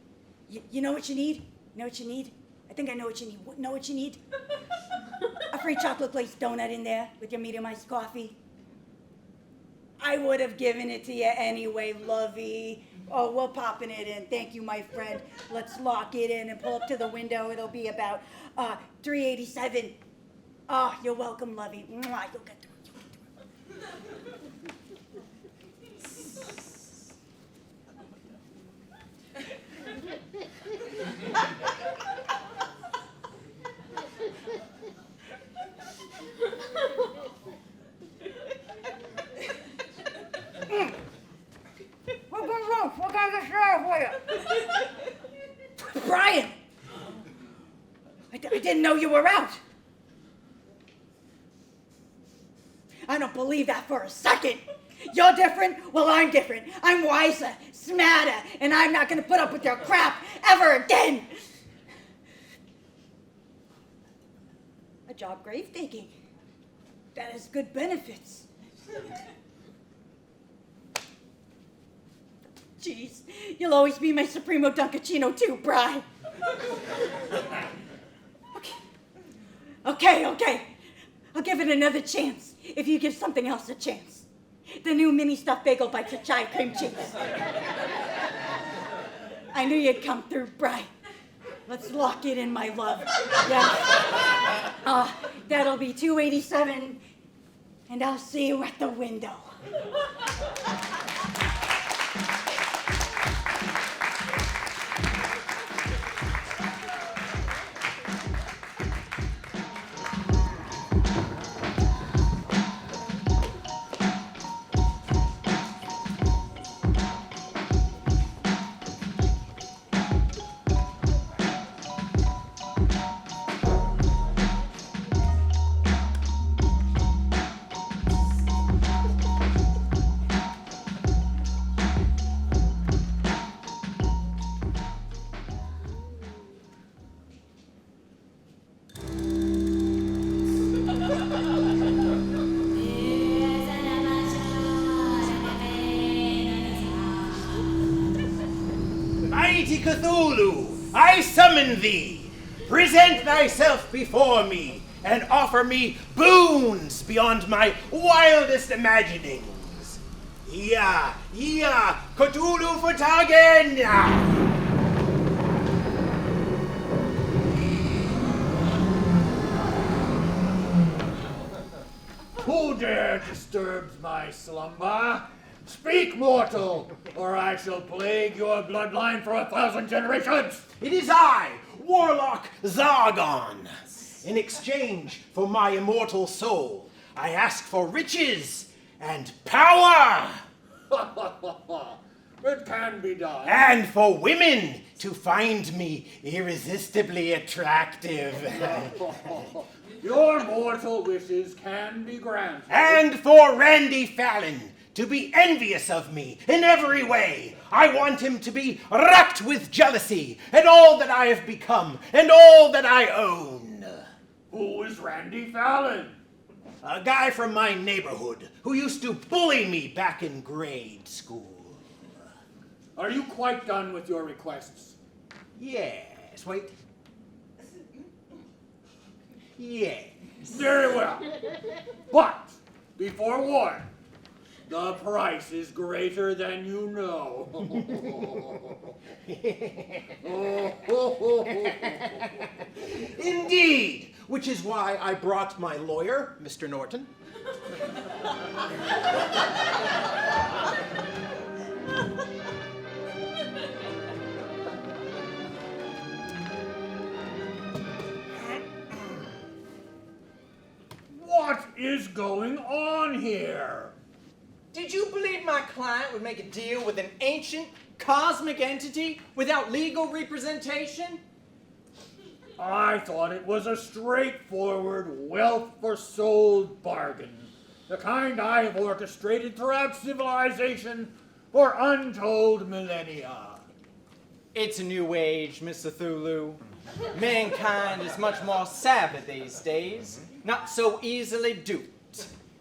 You know what you need? You know what you need? I think I know what you need. Know what you need? A free chocolate glazed donut in there with your medium iced coffee. I would have given it to you anyway, lovey. Oh, we're popping it in. Thank you, my friend. Let's lock it in and pull up to the window. It'll be about $3.87. Oh, you're welcome, lovey. Mwah, you'll get through it. What's going on? What kind of show for you? Brian, I didn't know you were out. I don't believe that for a second. You're different, well, I'm different. I'm wiser, smarter, and I'm not gonna put up with your crap ever again. A job grave digging. That has good benefits. Jeez, you'll always be my Supremo Dunkachino too, Bri. Okay. I'll give it another chance if you give something else a chance. The new mini stuffed bagel bites of chai cream cheese. I knew you'd come through, Bri. Let's lock it in, my love. Yeah. That'll be 287, and I'll see you at the window. Mighty Cthulhu, I summon thee. Present thyself before me and offer me boons beyond my wildest imaginings. Yeah, Cthulhu Vertagen! Who dare disturbs my slumber? Speak, mortal, or I shall plague your bloodline for 1,000 generations! It is I, Warlock Zargon. In exchange for my immortal soul, I ask for riches and power. It can be done. And for women to find me irresistibly attractive. Your mortal wishes can be granted. And for Randy Fallon to be envious of me in every way. I want him to be racked with jealousy at all that I have become and all that I own. Who is Randy Fallon? A guy from my neighborhood who used to bully me back in grade school. Are you quite done with your requests? Yes, wait. Yes. Very well. But, be forewarned, the price is greater than you know. Indeed, which is why I brought my lawyer, Mr. Norton. What is going on here? Did you believe my client would make a deal with an ancient cosmic entity without legal representation? I thought it was a straightforward wealth for soul bargain. The kind I have orchestrated throughout civilization for untold millennia. It's a new age, Mr. Cthulhu. Mankind is much more savvy these days, not so easily duped.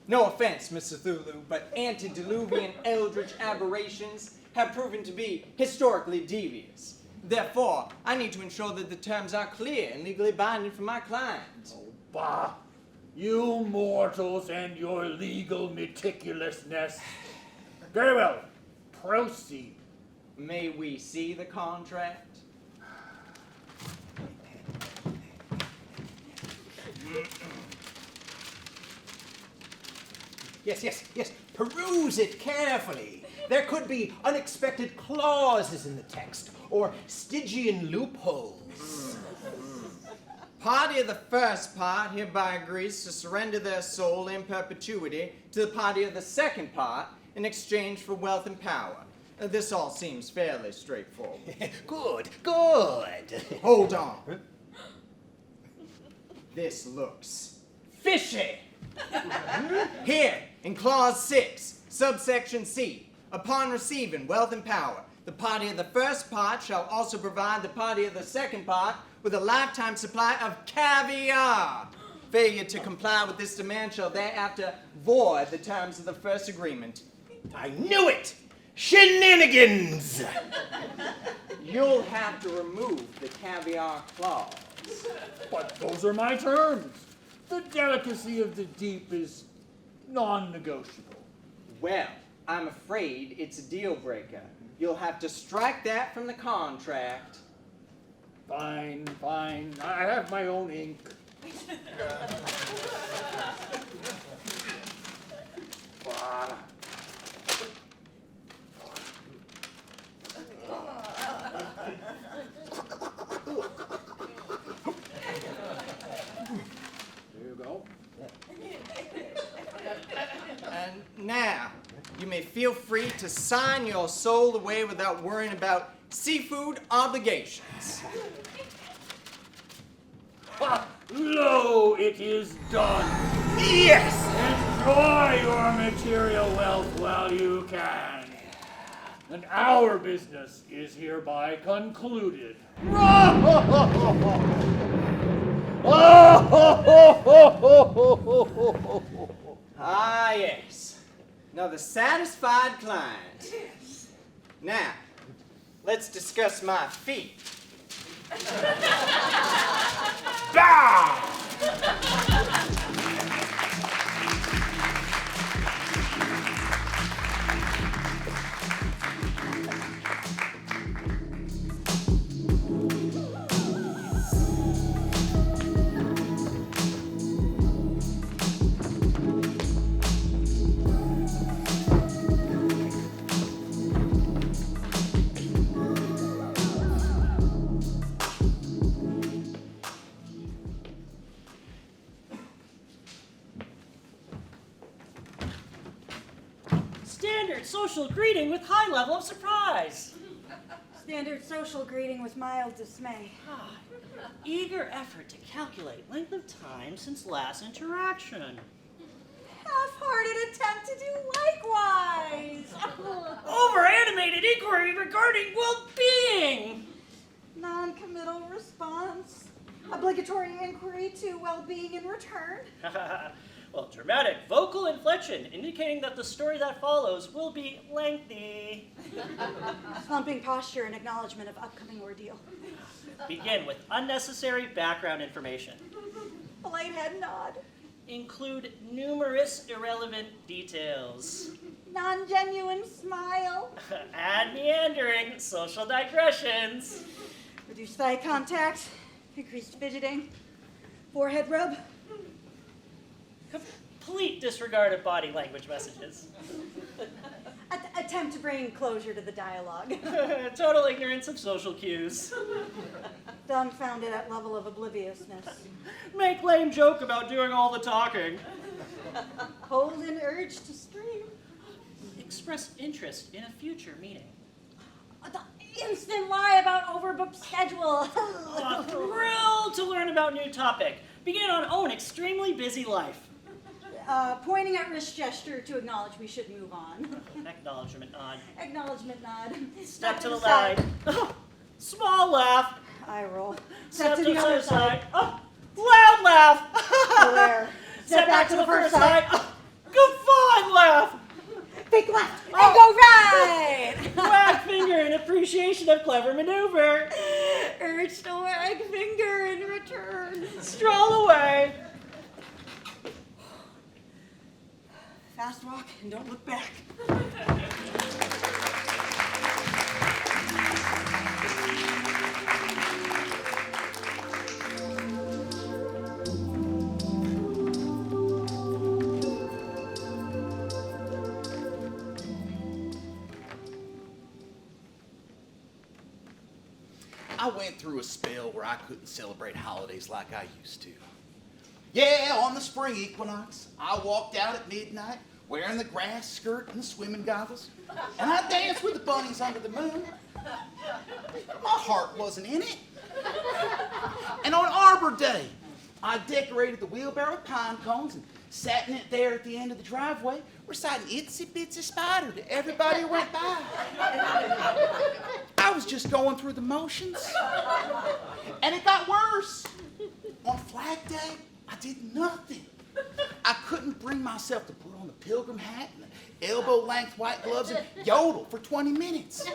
No offense, Mr. Cthulhu, but antediluvian eldritch aberrations have proven to be historically devious. Therefore, I need to ensure that the terms are clear and legally binding for my client. Oh, bah! You mortals and your legal meticulousness. Very well. Proceed. May we see the contract? Yes. Peruse it carefully. There could be unexpected clauses in the text, or Stygian loopholes. Party of the first part hereby agrees to surrender their soul in perpetuity to the party of the second part in exchange for wealth and power. This all seems fairly straightforward. Good. Hold on. This looks fishy. Here, in Clause 6, subsection C, upon receiving wealth and power, the party of the first part shall also provide the party of the second part with a lifetime supply of caviar. Failure to comply with this demand shall thereafter void the terms of the first agreement. I knew it! Shenanigans! You'll have to remove the caviar clause. But those are my terms. The delicacy of the deep is non-negotiable. Well, I'm afraid it's a deal breaker. You'll have to strike that from the contract. Fine, fine. I have my own ink. There you go. And now, you may feel free to sign your soul away without worrying about seafood obligations. Ha! Lo, it is done. Yes! Enjoy your material wealth while you can. And our business is hereby concluded. Ah, yes. Another satisfied client. Now, let's discuss my fee. Standard social greeting with high level of surprise. Standard social greeting with mild dismay. Eager effort to calculate length of time since last interaction. Half-hearted attempt to do likewise. Over-animated inquiry regarding well-being. Non-committal response. Obligatory inquiry to well-being in return. Well, dramatic vocal inflection indicating that the story that follows will be lengthy. Slumping posture and acknowledgement of upcoming ordeal. Begin with unnecessary background information. Polite head nod. Include numerous irrelevant details. Non-genuine smile. Add meandering social digressions. Reduced eye contact. Increased fidgeting. Forehead rub. Complete disregard of body language messages. Attempt to bring closure to the dialogue. Total ignorance of social cues. Dumbfounded at level of obliviousness. Make lame joke about doing all the talking. Hold an urge to scream. Express interest in a future meeting. The instant lie about overbooked schedule. Thrilled to learn about new topic. Begin on own extremely busy life. Pointing at wrist gesture to acknowledge we should move on. Acknowledgement nod. Acknowledgement nod. Step to the side. Small laugh. Eye roll. Step to the other side. Oh, loud laugh. Glare. Step back to the first side. Guffaw laugh. Fake left and go right. Wag finger in appreciation of clever maneuver. Urge to wag finger in return. Stroll away. Fast walk and don't look back. I went through a spell where I couldn't celebrate holidays like I used to. Yeah, on the spring equinox, I walked out at midnight wearing the grass skirt and the swimming goggles, and I danced with the bunnies under the moon. My heart wasn't in it. And on Arbor Day, I decorated the wheelbarrow with pine cones and sat in it there at the end of the driveway, reciting Itsy Bitsy Spider to everybody who went by. I was just going through the motions. And it got worse. On Flag Day, I did nothing. I couldn't bring myself to put on the pilgrim hat and the elbow-length white gloves and yodel for 20 minutes.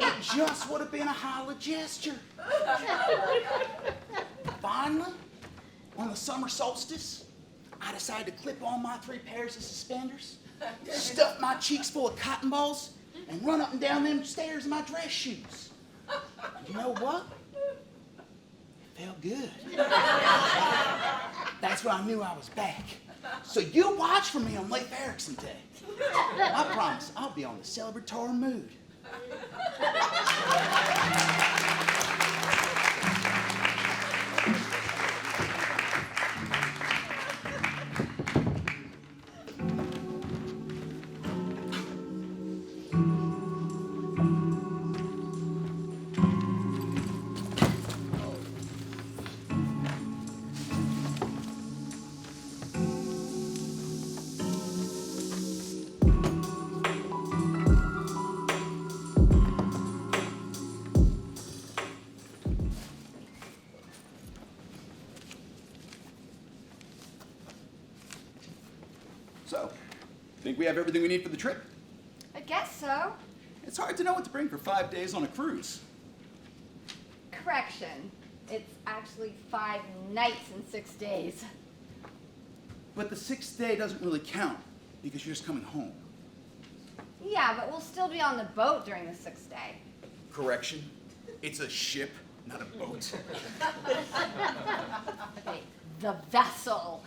It just would have been a holla gesture. Finally, on the summer solstice, I decided to clip on my 3 pairs of suspenders, stuff my cheeks full of cotton balls, and run up and down them stairs in my dress shoes. And you know what? It felt good. That's when I knew I was back. So you watch for me on Lake Erickson Day. I promise I'll be on the celebratory mood. So, think we have everything we need for the trip? I guess so. It's hard to know what to bring for 5 days on a cruise. Correction. It's actually 5 nights and 6 days. But the 6th day doesn't really count because you're just coming home. Yeah, but we'll still be on the boat during the 6th day. Correction, it's a ship, not a boat. Okay, the vessel.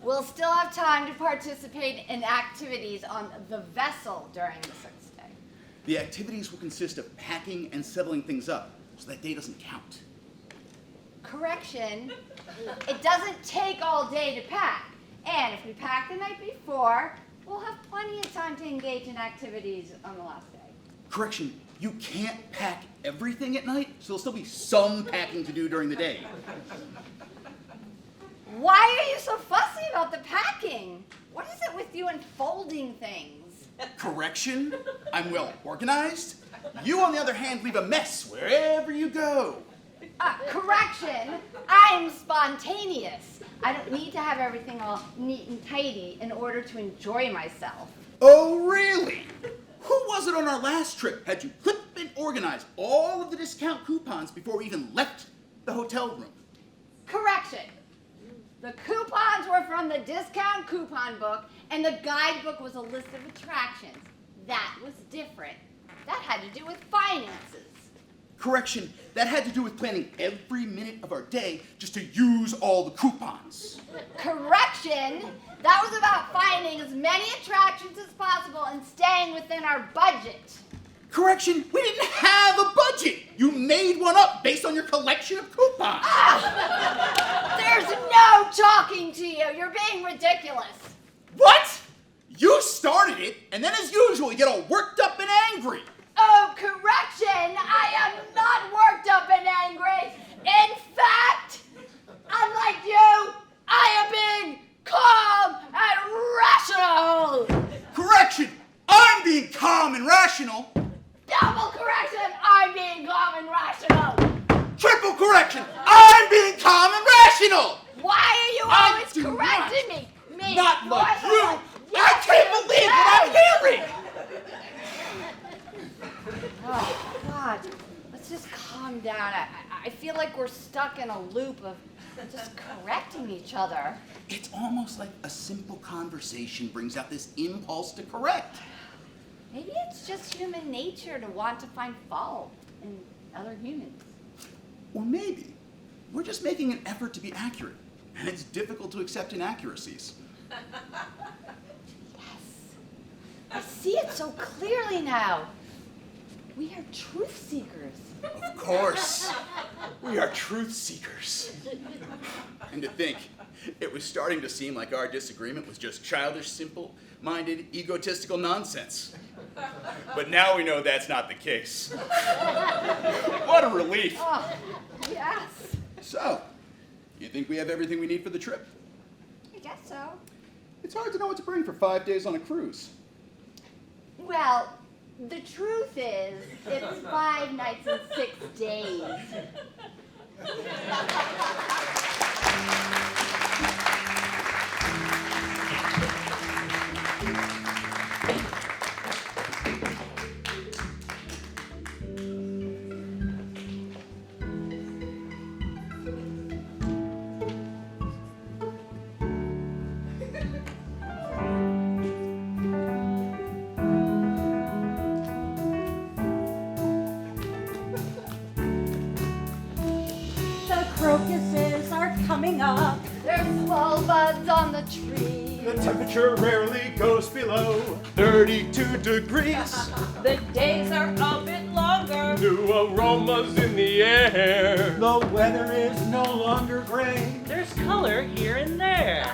We'll still have time to participate in activities on the vessel during the 6th day. The activities will consist of packing and settling things up, so that day doesn't count. Correction, it doesn't take all day to pack. And if we pack the night before, we'll have plenty of time to engage in activities on the last day. Correction, you can't pack everything at night, so there'll still be some packing to do during the day. Why are you so fussy about the packing? What is it with you and folding things? Correction, I'm well organized. You, on the other hand, leave a mess wherever you go. Correction, I'm spontaneous. I don't need to have everything all neat and tidy in order to enjoy myself. Oh, really? Who was it on our last trip had you clip and organize all of the discount coupons before we even left the hotel room? Correction. The coupons were from the discount coupon book, and the guidebook was a list of attractions. That was different. That had to do with finances. Correction, that had to do with planning every minute of our day just to use all the coupons. Correction, that was about finding as many attractions as possible and staying within our budget. Correction, we didn't have a budget. You made one up based on your collection of coupons. There's no talking to you. You're being ridiculous. What? You started it, and then as usual, you get all worked up and angry. Oh, correction, I am not worked up and angry. In fact, unlike you, I am being calm and rational. Correction, I'm being calm and rational. Double correction, I'm being calm and rational. Triple correction, I'm being calm and rational. Why are you always correcting me? Me, Not like you. Yes, I can't believe what I'm hearing. Oh, God, let's just calm down. I feel like we're stuck in a loop of just correcting each other. It's almost like a simple conversation brings out this impulse to correct. Maybe it's just human nature to want to find fault in other humans. Or maybe we're just making an effort to be accurate, and it's difficult to accept inaccuracies. Yes, I see it so clearly now. We are truth seekers. Of course, we are truth seekers. And to think, it was starting to seem like our disagreement was just childish, simple-minded, egotistical nonsense. But now we know that's not the case. What a relief. Oh, yes. So, you think we have everything we need for the trip? I guess so. It's hard to know what to bring for 5 days on a cruise. Well, the truth is, it's 5 nights and 6 days. Crocuses are coming up. There's small buds on the tree. The temperature rarely goes below 32 degrees. The days are a bit longer. New aromas in the air. The weather is no longer gray. There's color here and there.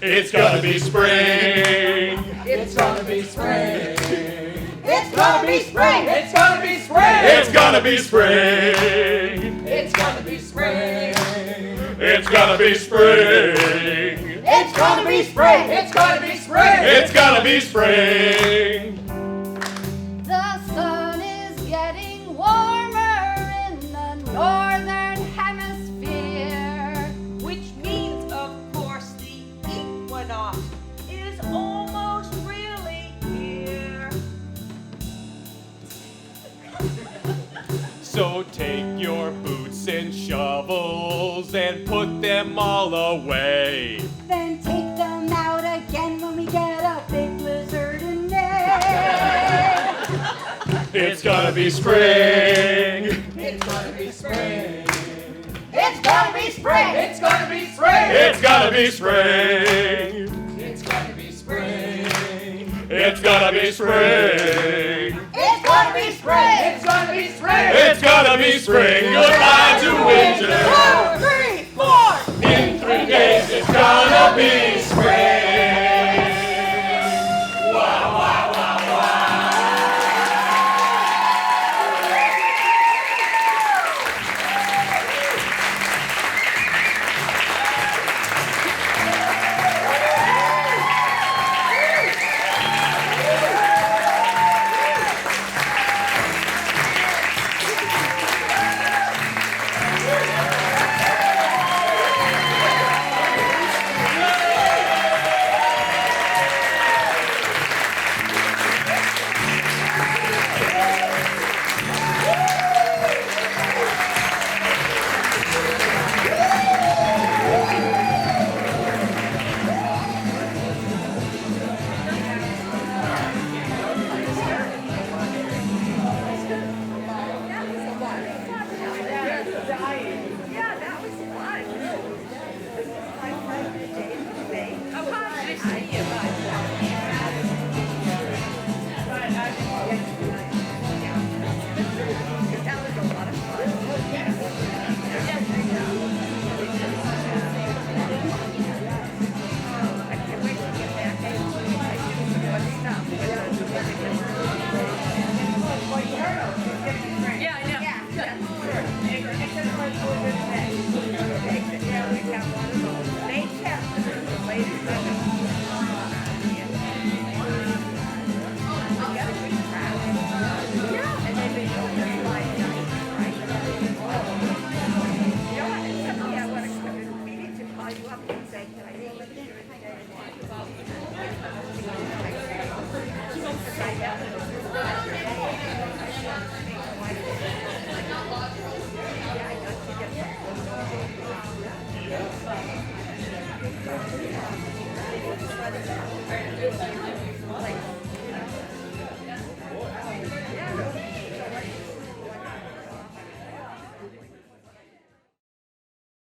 It's gonna be spring. It's gonna be spring. It's gonna be spring! It's gonna be spring. It's gonna be spring. It's gonna be spring. It's gonna be spring. It's gonna be spring! It's gonna be spring. It's gonna be spring. The sun is getting warmer in the northern hemisphere. Which means, of course, the equinox is almost really here. So take your boots and shovels and put them all away. Then take them out again when we get a big blizzard in May. It's gonna be spring. It's gonna be spring. It's gonna be spring! It's gonna be spring. It's gonna be spring. It's gonna be spring. It's gonna be spring. It's gonna be spring! It's gonna be spring. It's gonna be spring. Goodbye to winter. 2, 3, 4! In 3 days it's gonna be spring. Wow, wow, wow, wow. Yeah.